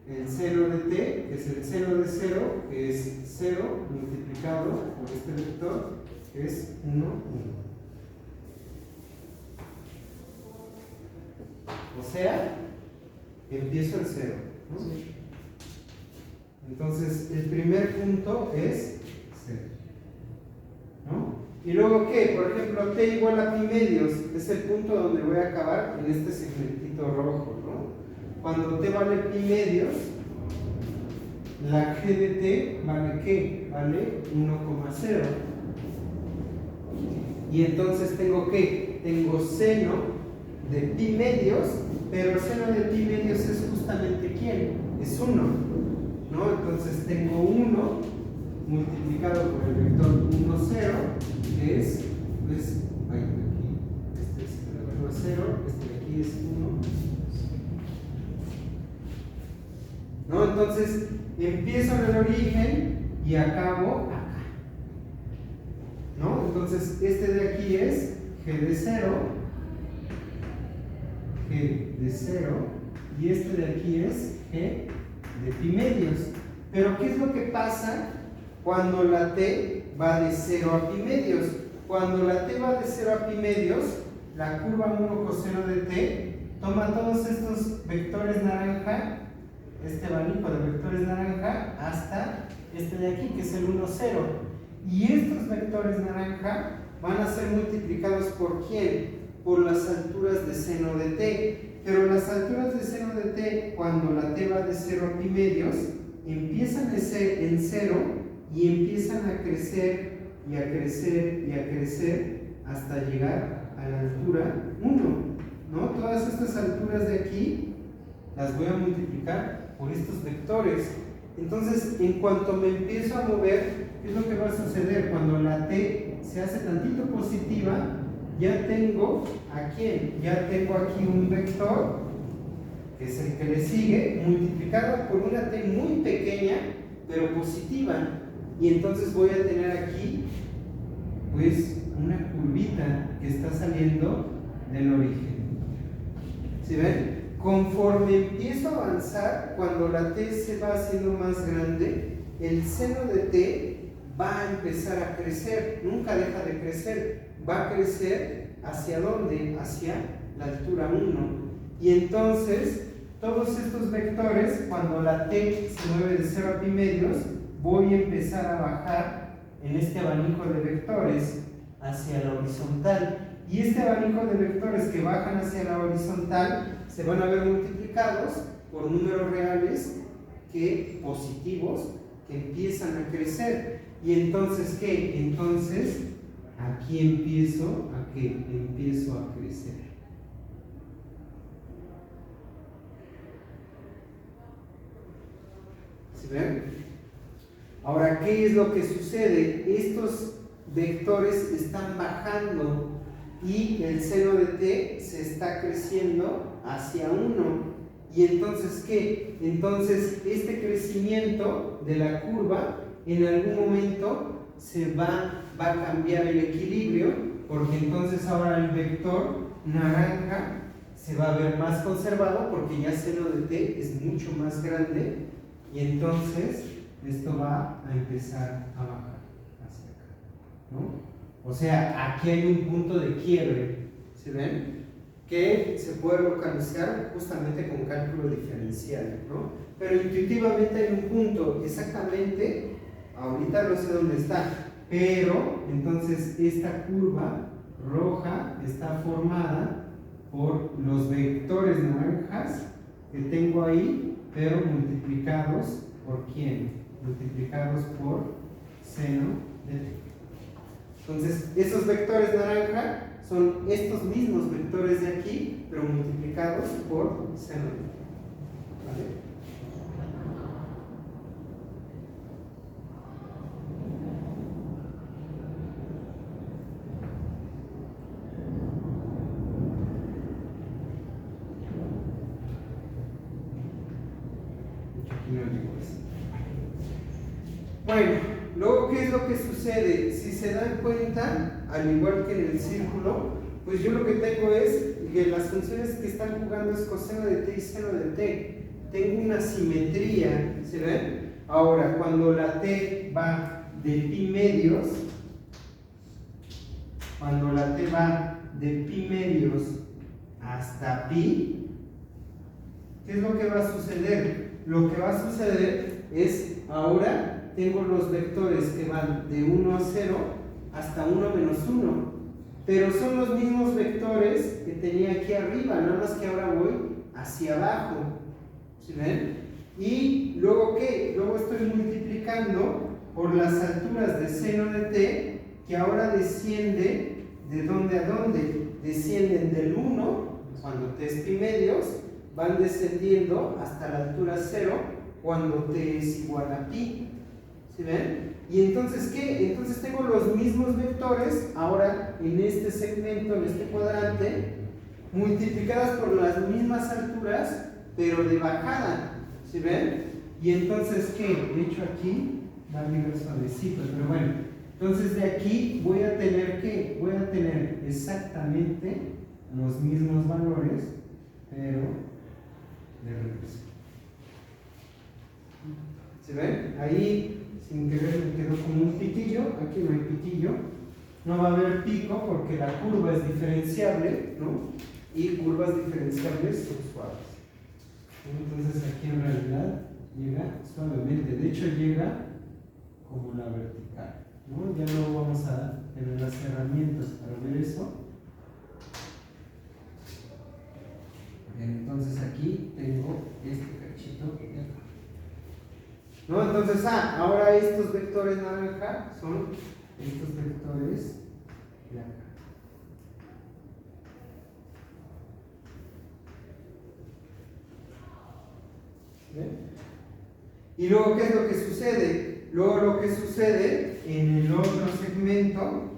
el seno de t, que es el seno de 0, que es 0 multiplicado por este vector, que es 1, 1. O sea, empiezo el 0, ¿no? Sí. Entonces, el primer punto es 0, ¿no? Y luego, ¿qué? Por ejemplo, t igual a pi medios es el punto donde voy a acabar en este segmentito rojo, ¿no? Cuando t vale pi medios, la g de t vale ¿qué? Vale 1,0. Y entonces tengo ¿qué? Tengo seno de pi medios, pero el seno de pi medios es justamente ¿quién? Es 1, ¿no? Entonces tengo 1 multiplicado por el vector 1, 0, que es, pues, aquí, este es el vector 0, este de aquí es 1, ¿no? Entonces empiezo en el origen y acabo acá, ¿no? Entonces este de aquí es g de 0, y este de aquí es g de pi medios. Pero ¿qué es lo que pasa cuando la t va de 0 a pi medios? Cuando la t va de 0 a pi medios, la curva 1 coseno de t toma todos estos vectores naranja, este abanico de vectores naranja, hasta este de aquí, que es el 1, 0. Y estos vectores naranja van a ser multiplicados ¿por quién? Por las alturas de seno de t. Pero las alturas de seno de t, cuando la t va de 0 a pi medios, empiezan en 0 y empiezan a crecer y a crecer y a crecer hasta llegar a la altura 1, ¿no? Todas estas alturas de aquí las voy a multiplicar por estos vectores. Entonces, en cuanto me empiezo a mover, ¿qué es lo que va a suceder? Cuando la t se hace tantito positiva, ya tengo ¿a quién? Ya tengo aquí un vector, que es el que le sigue, multiplicado por una t muy pequeña, pero positiva. Y entonces voy a tener aquí, pues, una curvita que está saliendo del origen. ¿Sí ven? Conforme empiezo a avanzar, cuando la t se va haciendo más grande, el seno de t va a empezar a crecer, nunca deja de crecer, va a crecer ¿hacia dónde? Hacia la altura 1. Y entonces, todos estos vectores, cuando la t se mueve de 0 a pi medios, voy a empezar a bajar en este abanico de vectores hacia la horizontal. Y este abanico de vectores que bajan hacia la horizontal se van a ver multiplicados por números reales positivos que empiezan a crecer. Y entonces, ¿qué? Entonces, aquí empiezo a crecer. ¿Sí ven? Ahora, ¿qué es lo que sucede? Estos vectores están bajando y el seno de t se está creciendo hacia 1. ¿Y entonces qué? Entonces, este crecimiento de la curva en algún momento se va a cambiar el equilibrio, porque entonces ahora el vector naranja se va a ver más conservado porque ya seno de t es mucho más grande y entonces esto va a empezar a bajar hacia acá, ¿no? O sea, aquí hay un punto de quiebre, ¿sí ven? Que se puede localizar justamente con cálculo diferencial, ¿no? Pero intuitivamente hay un punto, exactamente, ahorita no sé dónde está, pero entonces esta curva roja está formada por los vectores naranjas que tengo ahí, pero multiplicados ¿por quién? Multiplicados por seno de t. Entonces, esos vectores naranja son estos mismos vectores de aquí, pero multiplicados por seno de t. ¿Vale? Bueno, luego, ¿qué es lo que sucede? Si se dan cuenta, al igual que en el círculo, pues yo lo que tengo es que las funciones que están jugando es coseno de t y seno de t. Tengo una simetría, ¿se ven? Ahora, cuando la t va de pi medios, hasta pi, ¿qué es lo que va a suceder? Lo que va a suceder es, ahora tengo los vectores que van de 1 a 0 hasta 1 menos 1, pero son los mismos vectores que tenía aquí arriba, nada más que ahora voy hacia abajo, ¿sí ven? Y luego, ¿qué? Luego estoy multiplicando por las alturas de seno de t, que ahora desciende, ¿de dónde a dónde? Descienden del 1, cuando t es pi medios, van descendiendo hasta la altura 0, cuando t es igual a pi. ¿Sí ven? Y entonces, ¿qué? Entonces tengo los mismos vectores, ahora en este segmento, en este cuadrante, multiplicadas por las mismas alturas, pero de bajada. ¿Sí ven? Y entonces, ¿qué? De hecho aquí va a llegar suavecito, pero bueno. Entonces de aquí voy a tener, ¿qué? Voy a tener exactamente los mismos valores, pero de reverso. ¿Sí ven? Ahí, sin querer, me quedó como un piquillo. Aquí no hay piquillo. No va a haber pico porque la curva es diferenciable, ¿no? Y curvas diferenciables son suaves. Entonces aquí en realidad llega suavemente. De hecho llega como la vertical, ¿no? Ya no vamos a tener las herramientas para ver eso. Entonces aquí tengo este cachito de acá. ¿No? Entonces, ahora estos vectores naranja son estos vectores de acá. ¿Ven? Y luego, ¿qué es lo que sucede? Luego lo que sucede en el otro segmento,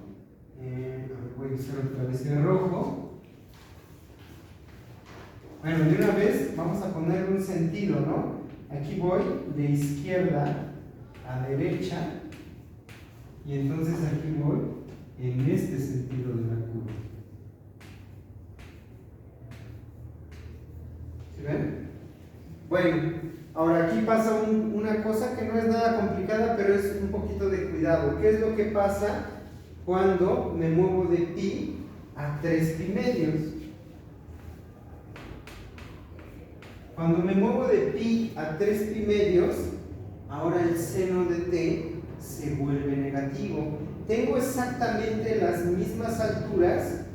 voy a usar otra vez el rojo. Bueno, de una vez vamos a poner un sentido, ¿no? Aquí voy de izquierda a derecha y entonces aquí voy en este sentido de la curva. ¿Sí ven? Bueno, ahora aquí pasa una cosa que no es nada complicada, pero es un poquito de cuidado. ¿Qué es lo que pasa cuando me muevo de pi a 3 pi medios? Cuando me muevo de pi a 3 pi medios, ahora el seno de t se vuelve negativo. Tengo exactamente las mismas alturas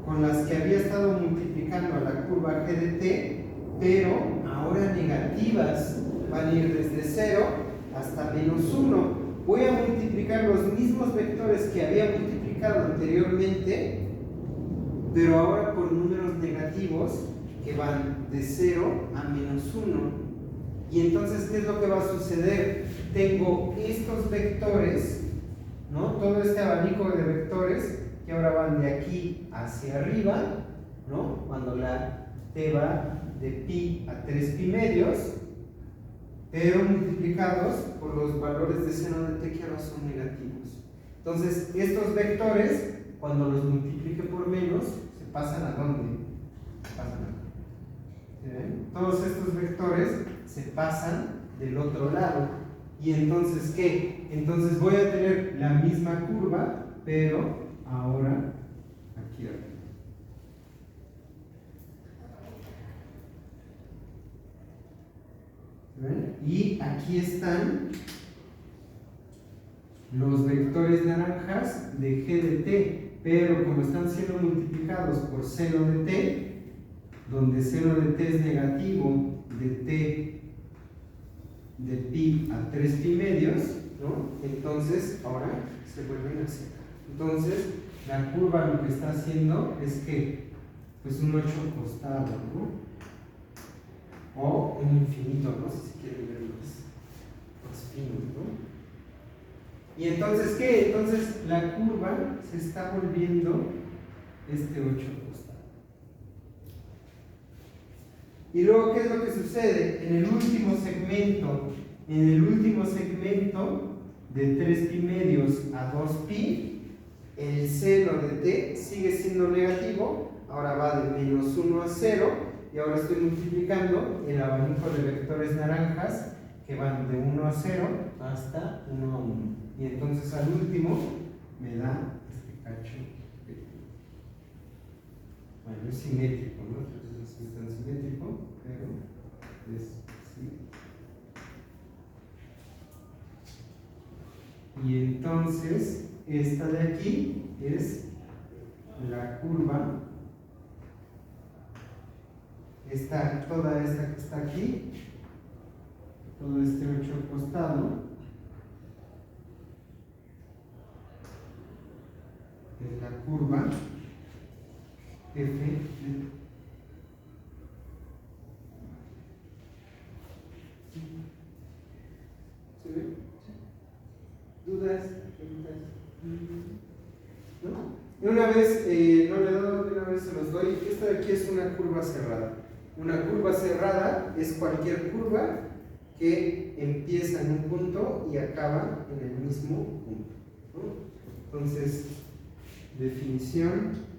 con las que había estado multiplicando a la curva g de t, pero ahora negativas. Van a ir desde 0 hasta menos 1. Voy a multiplicar los mismos vectores que había multiplicado anteriormente, pero ahora por números negativos que van de 0 a menos 1. Y entonces, ¿qué es lo que va a suceder? Tengo estos vectores, ¿no? Todo este abanico de vectores que ahora van de aquí hacia arriba, ¿no? Cuando la t va de pi a 3 pi medios, pero multiplicados por los valores de seno de t que ahora son negativos. Entonces, estos vectores, cuando los multiplique por menos, se pasan a ¿dónde? Se pasan a ¿ven? Todos estos vectores se pasan del otro lado. ¿Y entonces qué? Entonces voy a tener la misma curva, pero ahora aquí arriba. ¿Ven? Y aquí están los vectores naranjas de g de t, pero como están siendo multiplicados por seno de t, donde seno de t es negativo de t de pi a 3 pi medios, ¿no? Entonces ahora se vuelven a secar. Entonces la curva lo que está haciendo es que pues un 8 costado, ¿no? O un infinito, ¿no? Si quieren ver los finos, ¿no? Y entonces, ¿qué? Entonces la curva se está volviendo este 8 costado. Y luego, ¿qué es lo que sucede? En el último segmento de 3 pi medios a 2 pi, el seno de t sigue siendo negativo, ahora va de menos 1 a 0, y ahora estoy multiplicando el abanico de vectores naranjas que van de 1 a 0 hasta 1 a 1. Y entonces al último me da este cacho. Bueno, es simétrico, ¿no? Entonces no es tan simétrico, pero es simétrico. Y entonces esta de aquí es la curva. Toda esta que está aquí, todo este 8 costado, es la curva f de ¿se ve? ¿Dudas? ¿Preguntas? ¿No? Una vez, no le he dado, de una vez se los doy. Esta de aquí es una curva cerrada. Una curva cerrada es cualquier curva que empieza en un punto y acaba en el mismo punto, ¿no? Entonces, definición.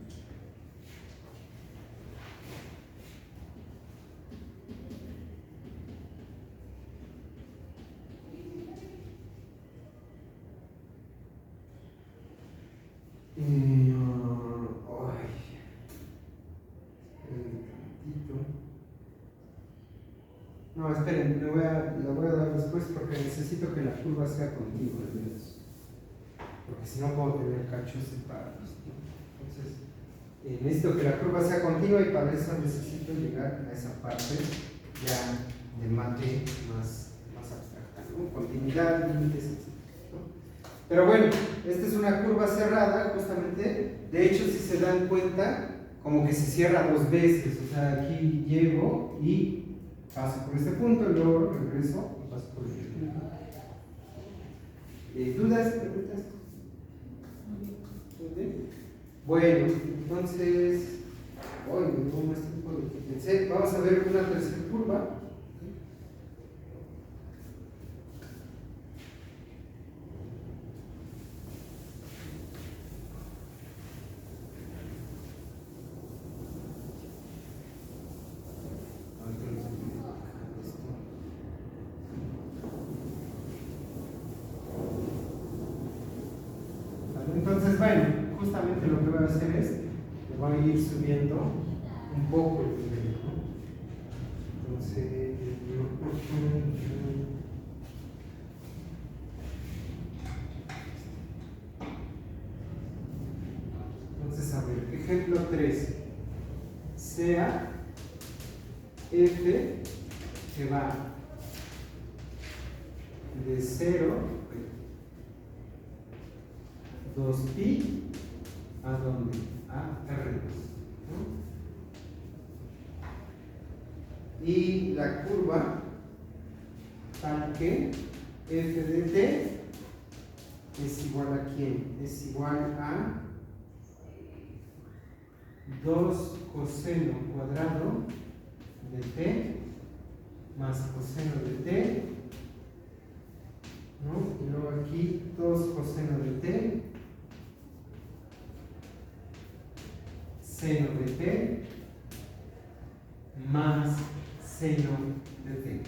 No, esperen, la voy a dar después porque necesito que la curva sea contigo, al menos. Porque si no puedo tener cachos separados, ¿no? Entonces, necesito que la curva sea continua y para eso necesito llegar a esa parte ya de mate más abstracta, ¿no? Continuidad, límites, etc., ¿no? Pero bueno, esta es una curva cerrada justamente, de hecho si se dan cuenta como que se cierra dos veces, o sea, aquí llego y paso por este punto, luego regreso y paso por este punto. ¿Dudas? ¿Preguntas? Bueno, entonces, hoy me llevo más tiempo de lo que pensé. Vamos a ver una tercera curva. Entonces, bueno, justamente lo que voy a hacer es que voy a ir subiendo un poco el nivel, ¿no? Entonces, a ver, ejemplo 3. Sea f que va de 0, 2pi, ¿a dónde? A R2, ¿no? Y la curva tal que f de t es igual a ¿quién? Es igual a 2 coseno cuadrado de t más coseno de t, ¿no? Y luego aquí 2 coseno de t seno de t más seno de t.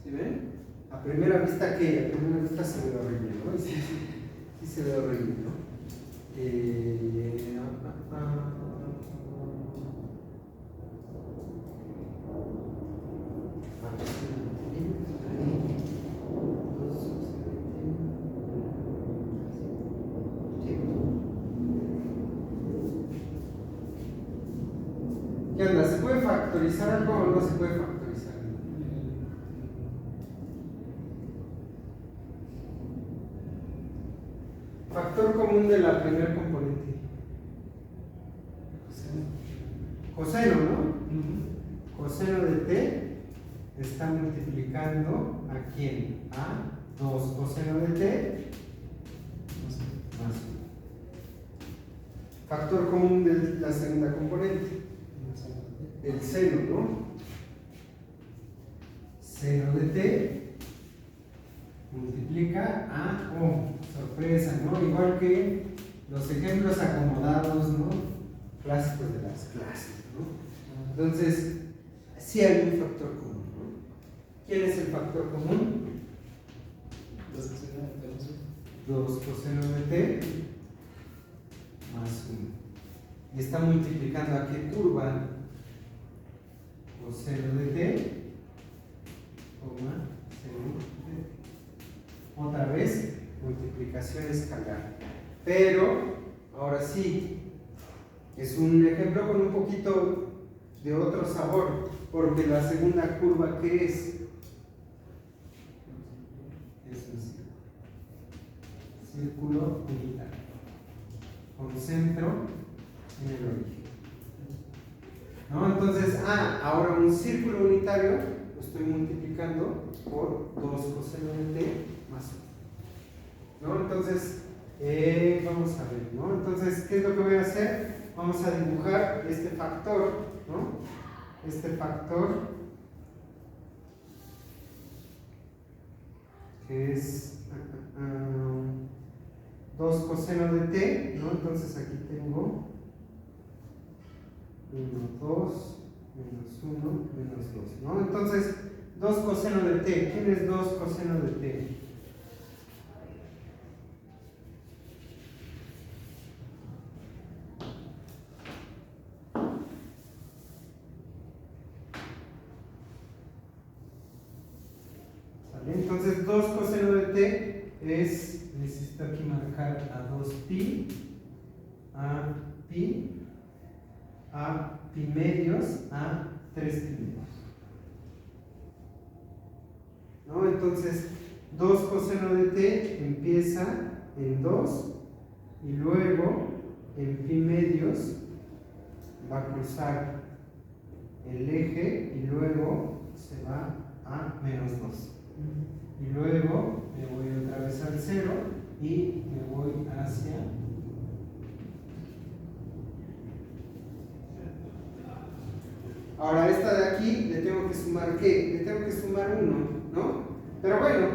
¿Sí ven? A primera vista, ¿qué? A primera vista se ve horrible, ¿no? Sí se ve horrible, ¿no? ¿Qué onda? ¿Se puede factorizar algo o no se puede factorizar? Factor común de la primera componente. Coseno, ¿no? Coseno de t está multiplicando ¿a quién? A 2 coseno de t más 1. Factor común de la segunda componente. El seno, ¿no? Seno de t multiplica a, oh, sorpresa, ¿no? Igual que los ejemplos acomodados, ¿no? Clásicos de las clases, ¿no? Entonces, sí hay un factor común, ¿no? ¿Quién es el factor común? 2 coseno de t más 1. Y está multiplicando a qué curva? Coseno de t, coma, seno de t. Otra vez, multiplicación escalar. Pero, ahora sí, es un ejemplo con un poquito de otro sabor, porque la segunda curva, ¿qué es? Es un círculo unitario, con centro en el origen, ¿no? Entonces, ahora un círculo unitario lo estoy multiplicando por 2 coseno de t más 1, ¿no? Entonces, vamos a ver, ¿no? Entonces, ¿qué es lo que voy a hacer? Vamos a dibujar este factor, ¿no? Este factor que es 2 coseno de t, ¿no? Entonces aquí tengo 1, 2, menos 1, menos 2, ¿no? Entonces, 2 coseno de t. ¿Quién es 2 coseno de t? necesito aquí marcar a 2pi, a pi medios, a 3 pi medios. ¿No? Entonces, 2 coseno de t empieza en 2 y luego en pi medios va a cruzar el eje y luego se va a menos 2. Y luego me voy otra vez al 0 y me voy hacia ahora esta de aquí le tengo que sumar ¿qué? Le tengo que sumar 1, ¿no? Pero bueno,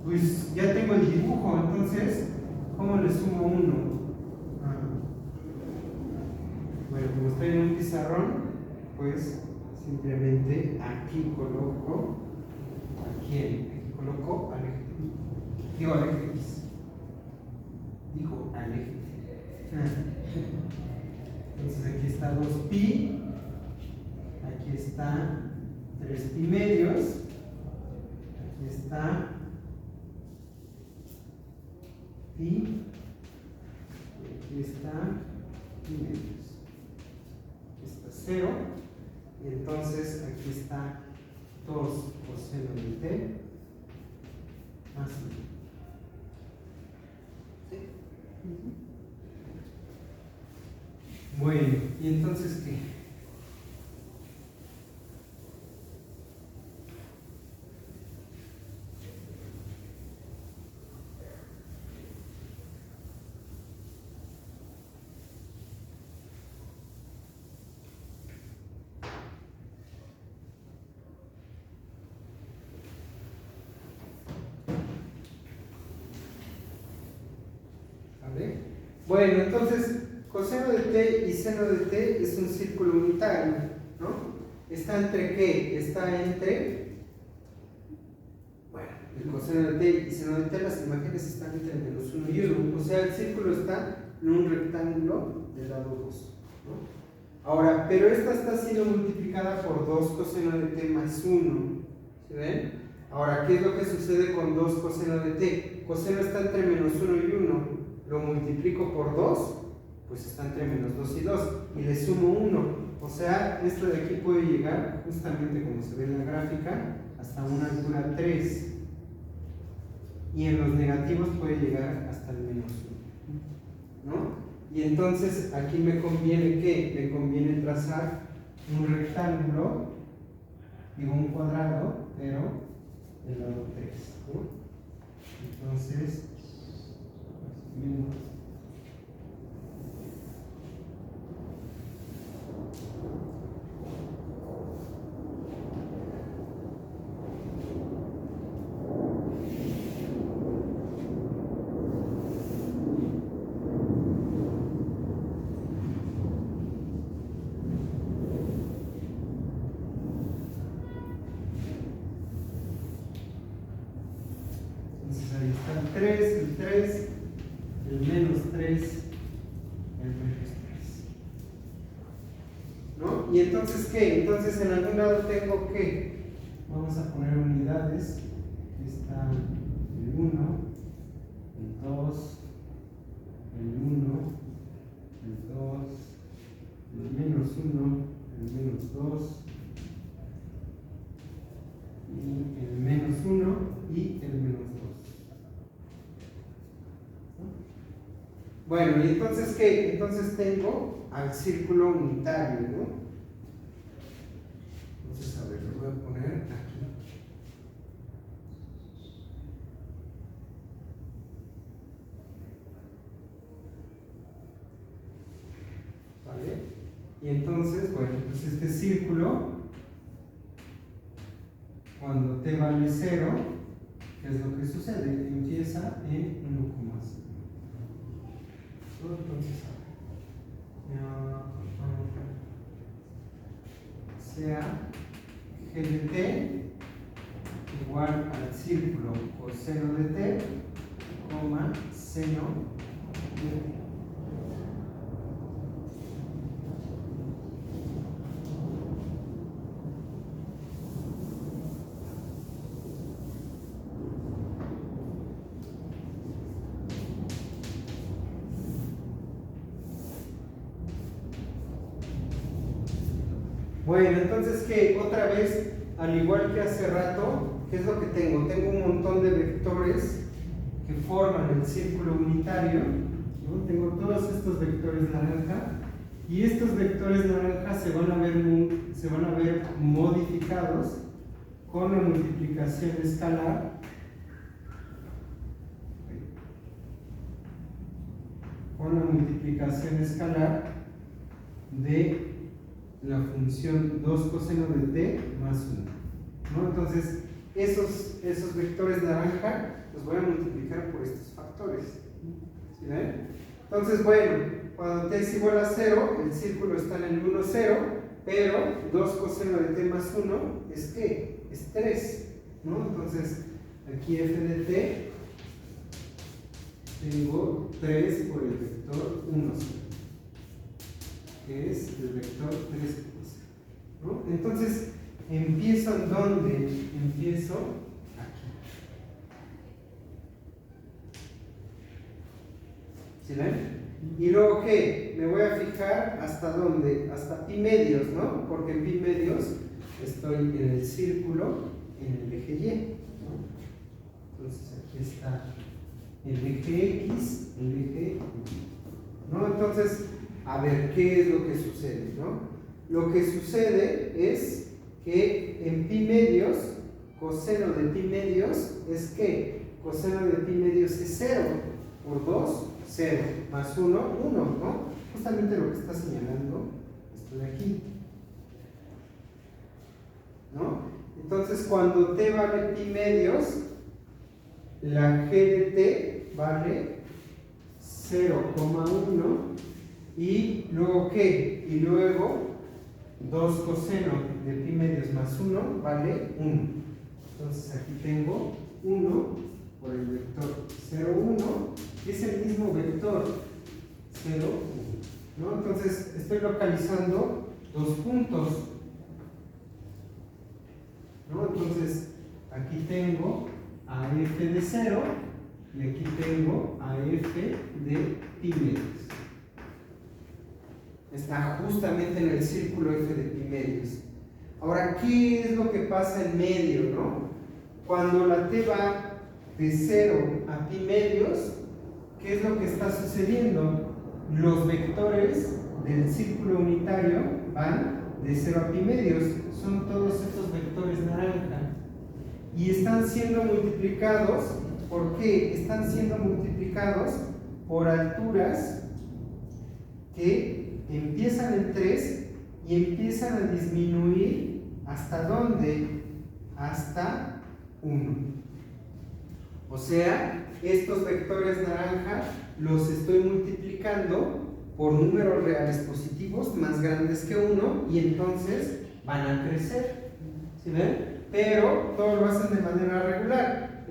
pues ya tengo el dibujo, entonces ¿cómo le sumo 1? Bueno, como estoy en un pizarrón, pues simplemente aquí coloco aquí coloco al eje, digo al eje X, digo al eje. Entonces aquí está 2pi, aquí está 3pi medios, aquí está pi, y aquí está pi medios, aquí está 0, y entonces aquí está 2 coseno de t más 1. ¿Sí? Bueno, ¿y entonces qué? Bueno, entonces, coseno de t y seno de t es un círculo unitario, ¿no? ¿Está entre qué? Está entre, bueno, el coseno de t y seno de t, las imágenes están entre menos 1 y 1, o sea, el círculo está en un rectángulo del lado 2, ¿no? Ahora, pero esta está siendo multiplicada por 2 coseno de t más 1, ¿sí ven? Ahora, ¿qué es lo que sucede con 2 coseno de t? Coseno está entre menos 1 y 1. Lo multiplico por 2, pues está entre menos 2 y 2, y le sumo 1, o sea, esto de aquí puede llegar, justamente como se ve en la gráfica, hasta una altura 3, y en los negativos puede llegar hasta el menos 1, ¿no? Y entonces aquí me conviene, ¿qué? Me conviene trazar un rectángulo, digo un cuadrado, pero del lado 3, ¿no? Entonces, ahí está el 3, el 3, el menos 3, el menos 3, ¿no? ¿Y entonces qué? Entonces en algún lado tengo que, vamos a poner unidades, aquí está el 1, el 2, el 1, el 2, el menos 1, el menos 2, y el menos 1 y el menos 2. Bueno, ¿y entonces qué? Entonces tengo al círculo unitario, ¿no? Entonces, a ver, lo voy a poner aquí. ¿Vale? Y entonces, bueno, pues este círculo, cuando t vale 0, ¿qué es lo que sucede? Empieza en 1,0. Entonces, sea g de t igual al círculo coseno de t, coma, seno de t. Bueno, entonces, ¿qué? Otra vez, al igual que hace rato, ¿qué es lo que tengo? Tengo un montón de vectores que forman el círculo unitario, ¿no? Tengo todos estos vectores naranja, y estos vectores naranja se van a ver modificados con la multiplicación escalar de la función 2 coseno de t más 1, ¿no? Entonces, esos vectores naranja los voy a multiplicar por estos factores. ¿Sí ven? Entonces, bueno, cuando t es igual a 0, el círculo está en el 1, 0, pero 2 coseno de t más 1 es ¿qué? Es 3, ¿no? Entonces, aquí f de t tengo 3 por el vector 1, 0, que es el vector 3, ¿no? Entonces, empiezo en dónde? Empiezo aquí. ¿Sí ven? Y luego, ¿qué? Me voy a fijar hasta dónde, hasta pi medios, ¿no? Porque en pi medios estoy en el círculo, en el eje Y, ¿no? Entonces aquí está el eje X, el eje Y, ¿no? Entonces, a ver, ¿qué es lo que sucede, no? Lo que sucede es que en pi medios, coseno de pi medios es ¿qué? Coseno de pi medios es 0, por 2, 0, más 1, 1, ¿no? Justamente lo que está señalando esto de aquí, ¿no? Entonces, cuando t vale pi medios, la g de t vale 0,1 y luego ¿qué? Y luego 2 coseno de pi medios más 1 vale 1. Entonces aquí tengo 1 por el vector 0, 1, y es el mismo vector 0, 1, ¿no? Entonces estoy localizando dos puntos, ¿no? Entonces aquí tengo a f de 0 y aquí tengo a f de pi medios. Está justamente en el círculo f de pi medios. Ahora, ¿qué es lo que pasa en medio, no? Cuando la t va de 0 a pi medios, ¿qué es lo que está sucediendo? Los vectores del círculo unitario van de 0 a pi medios. Son todos estos vectores naranja. Y están siendo multiplicados, ¿por qué? Están siendo multiplicados por alturas que empiezan en 3 y empiezan a disminuir ¿hasta dónde? Hasta 1. O sea, estos vectores naranja los estoy multiplicando por números reales positivos más grandes que 1 y entonces van a crecer. ¿Sí ven? Pero todo lo hacen de manera regular.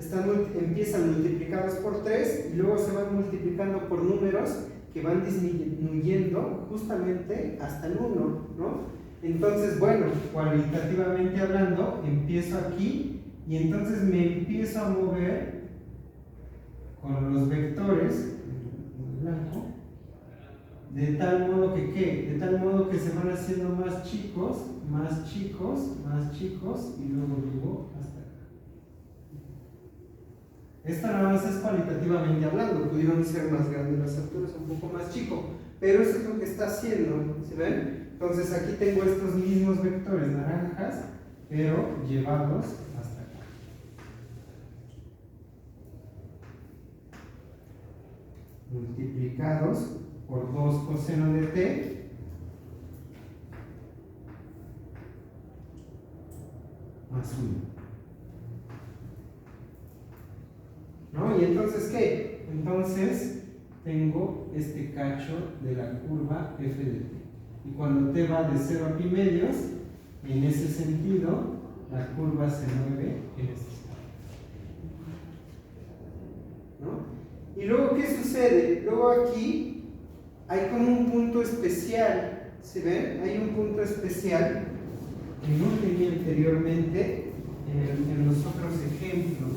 Empiezan multiplicados por 3 y luego se van multiplicando por números que van disminuyendo justamente hasta el 1, ¿no? Entonces, bueno, cualitativamente hablando, empiezo aquí y entonces me empiezo a mover con los vectores blanco, de tal modo que ¿qué? De tal modo que se van haciendo más chicos, más chicos, más chicos y luego llego hasta acá. Esto nada más es cualitativamente hablando, pudieron ser más grandes las alturas, un poco más chico, pero eso es lo que está haciendo, ¿se ven? Entonces aquí tengo estos mismos vectores naranjas, pero llevados hasta acá. Multiplicados por 2 coseno de t más 1. ¿No? ¿Y entonces qué? Entonces tengo este cacho de la curva f de t. Y cuando t va de 0 a pi medios, en ese sentido, la curva se mueve en este estado. ¿No? Y luego, ¿qué sucede? Luego aquí hay como un punto especial. ¿Se ven? Hay un punto especial que no tenía anteriormente en los otros ejemplos,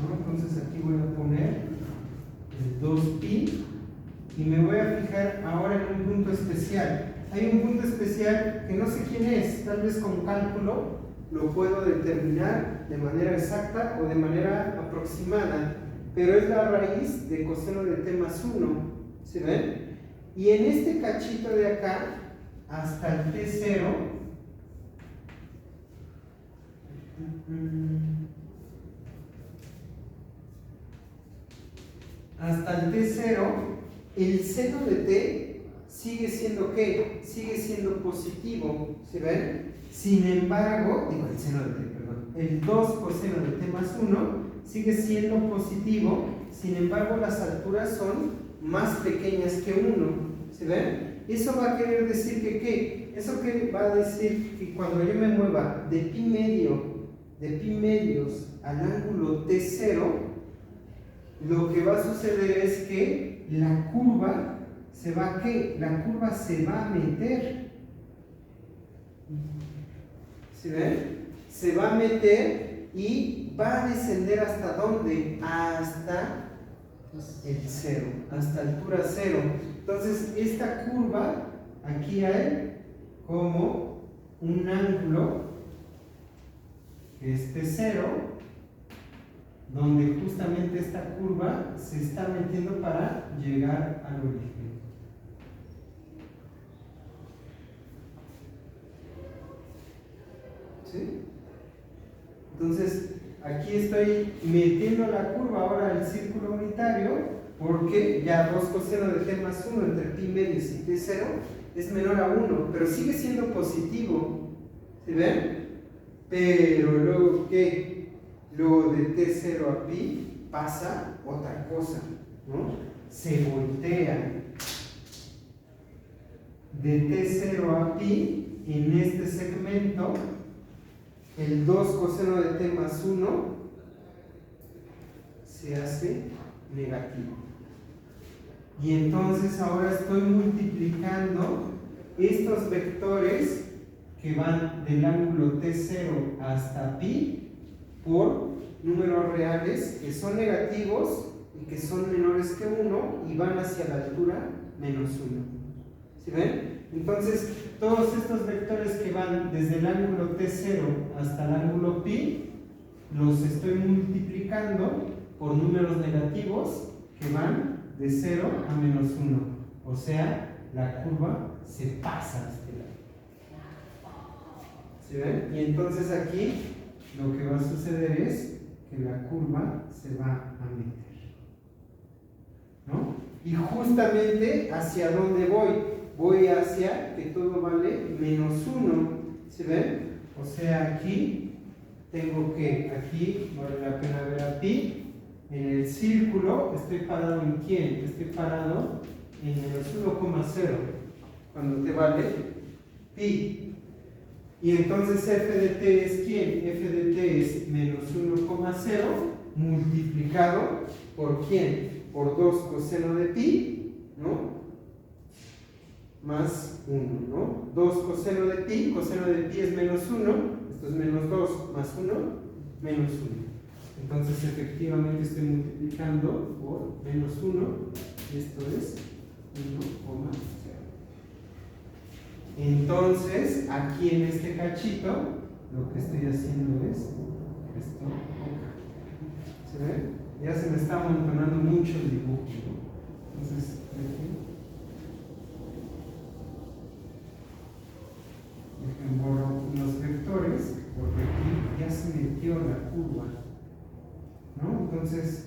¿no? Entonces aquí voy a poner el 2pi y me voy a fijar ahora en un punto especial. Hay un punto especial que no sé quién es, tal vez con cálculo lo puedo determinar de manera exacta o de manera aproximada, pero es la raíz de coseno de t más 1, ¿sí ven? Y en este cachito de acá, hasta el t0, hasta el t0, el seno de t sigue siendo ¿qué? Sigue siendo positivo, ¿sí ven? Sin embargo, digo el seno de t, perdón, el 2 coseno de t más 1 sigue siendo positivo, sin embargo las alturas son más pequeñas que 1, ¿sí ven? Eso va a querer decir que ¿qué? Eso que va a decir que cuando yo me mueva de pi medios al ángulo t0, lo que va a suceder es que la curva se va a ¿qué? La curva se va a meter. ¿Sí ven? Se va a meter y va a descender ¿hasta dónde? Hasta el 0, hasta altura 0. Entonces, esta curva, aquí hay como un ángulo, que es T0, donde justamente esta curva se está metiendo para llegar al origen. ¿Sí? Entonces, aquí estoy metiendo la curva ahora al círculo unitario, porque ya 2 coseno de t más 1 entre pi medios y t0 es menor a 1, pero sigue siendo positivo, ¿sí ven? Pero luego, ¿qué? Luego de t0 a pi pasa otra cosa, ¿no? Se voltea. De t0 a pi, en este segmento, el 2 coseno de t más 1 se hace negativo. Y entonces ahora estoy multiplicando estos vectores que van del ángulo t0 hasta pi por números reales que son negativos y que son menores que 1 y van hacia la altura menos 1. ¿Sí ven? Entonces, todos estos vectores que van desde el ángulo t0 hasta el ángulo pi, los estoy multiplicando por números negativos que van de 0 a menos 1. O sea, la curva se pasa a este lado. ¿Sí ven? Y entonces aquí lo que va a suceder es que la curva se va a meter, ¿no? Y justamente hacia dónde voy. Voy hacia que todo vale menos 1. ¿Sí ven? O sea, aquí tengo que, aquí vale la pena ver a pi. En el círculo, ¿estoy parado en quién? Estoy parado en menos 1,0. Cuando te vale pi. Y entonces f de t es quién? F de t es menos 1,0 multiplicado por quién? Por 2 coseno de pi, ¿no? Más 1, ¿no? 2 coseno de pi es menos 1, esto es menos 2 más 1, menos 1. Entonces efectivamente estoy multiplicando por menos 1, esto es 1,0. Entonces, aquí en este cachito, lo que estoy haciendo es esto acá. ¿Se ve? Ya se me está amontonando mucho el dibujo, ¿no? Entonces, dejen borro los vectores, porque aquí ya se metió la curva, ¿no? Entonces,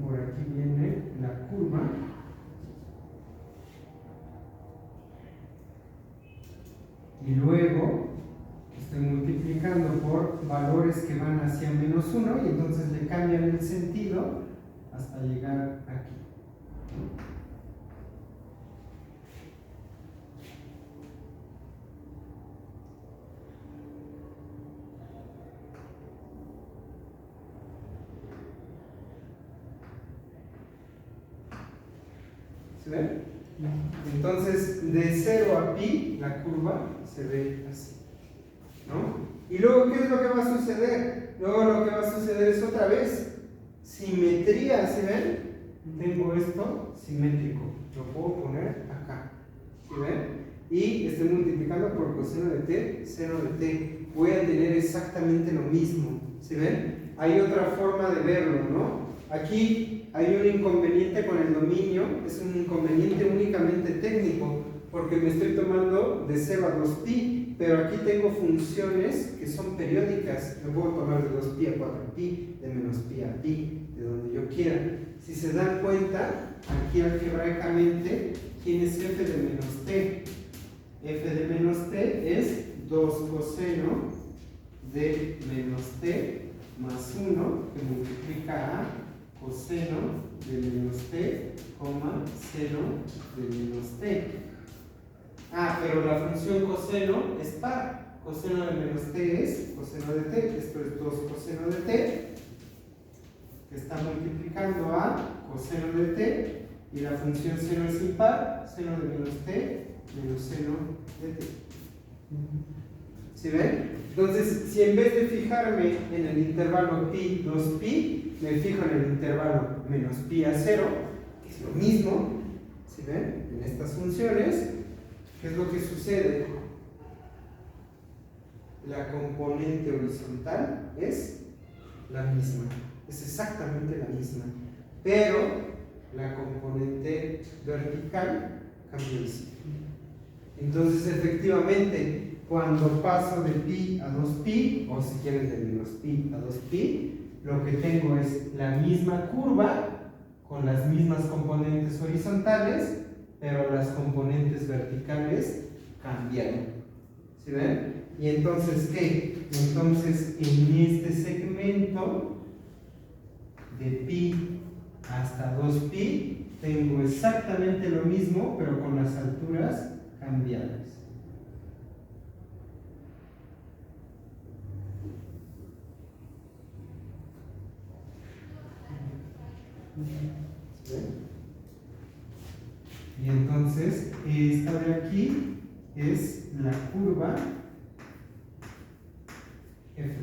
por aquí viene la curva. Y luego estoy multiplicando por valores que van hacia menos 1 y entonces le cambian el sentido hasta llegar aquí. ¿Se ve? Entonces, de 0 a pi, la curva se ve así, ¿no? Y luego, ¿qué es lo que va a suceder? Luego lo que va a suceder es otra vez simetría, ¿se ven? Tengo esto simétrico, lo puedo poner acá, ¿sí ven? y estoy multiplicando por coseno de t, seno de t. Voy a tener exactamente lo mismo. ¿Sí ven? Hay otra forma de verlo, ¿no? Aquí hay un inconveniente con el dominio, es un inconveniente únicamente técnico, porque me estoy tomando de 0 a 2pi, pero aquí tengo funciones que son periódicas. Me puedo tomar de 2pi a 4pi, de menos pi a pi, de donde yo quiera. Si se dan cuenta, aquí algebraicamente, ¿quién es f de menos t? F de menos t es 2 coseno de menos t más 1, que multiplica a coseno de menos t, seno de menos t. Pero la función coseno es par. Coseno de menos t es coseno de t. Esto es 2 coseno de t, que está multiplicando a coseno de t, y la función seno es impar, seno de menos t menos seno de t. ¿Sí ven? Entonces, si en vez de fijarme en el intervalo pi, 2pi, me fijo en el intervalo menos pi a 0, que es lo mismo, ¿sí ven? En estas funciones, ¿qué es lo que sucede? La componente horizontal es la misma, es exactamente la misma, pero la componente vertical cambia de signo. Entonces, efectivamente, cuando paso de pi a 2pi, o si quieren de menos pi a 2pi, lo que tengo es la misma curva con las mismas componentes horizontales, pero las componentes verticales cambiaron. ¿Sí ven? Y entonces, ¿qué? Entonces, en este segmento de pi hasta 2pi, tengo exactamente lo mismo, pero con las alturas cambiadas. ¿Sí? Y entonces, esta de aquí es la curva F.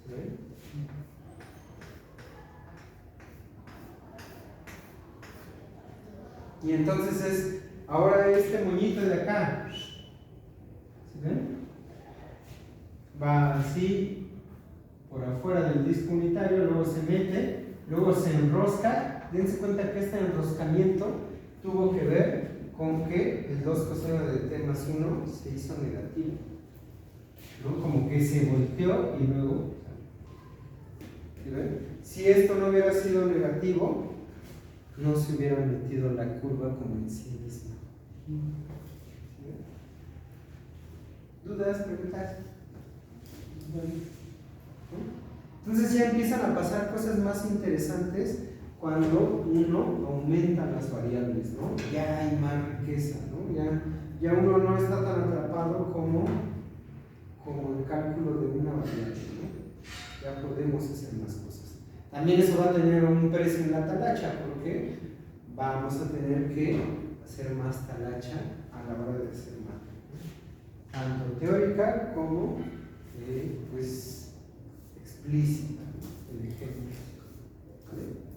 ¿Sí? Y entonces es ahora este moñito de acá. ¿Sí ven? Va así por afuera del disco unitario, luego se mete, luego se enrosca. Dense cuenta que este enroscamiento tuvo que ver con que el 2 coseno de t más 1 se hizo negativo, ¿no? Como que se volteó y luego, ¿sí ven? Si esto no hubiera sido negativo, no se hubiera metido la curva como en sí misma. ¿Sí? ¿Dudas? ¿Preguntas? Entonces ya empiezan a pasar cosas más interesantes cuando uno aumenta las variables, ¿no? Ya hay más riqueza, ¿no? Ya uno no está tan atrapado como el cálculo de una variable, ¿no? Ya podemos hacer más cosas. También eso va a tener un precio en la talacha, porque vamos a tener que hacer más talacha a la hora de hacer matemática, tanto teórica como pues explícita, el ejemplo. ¿Vale?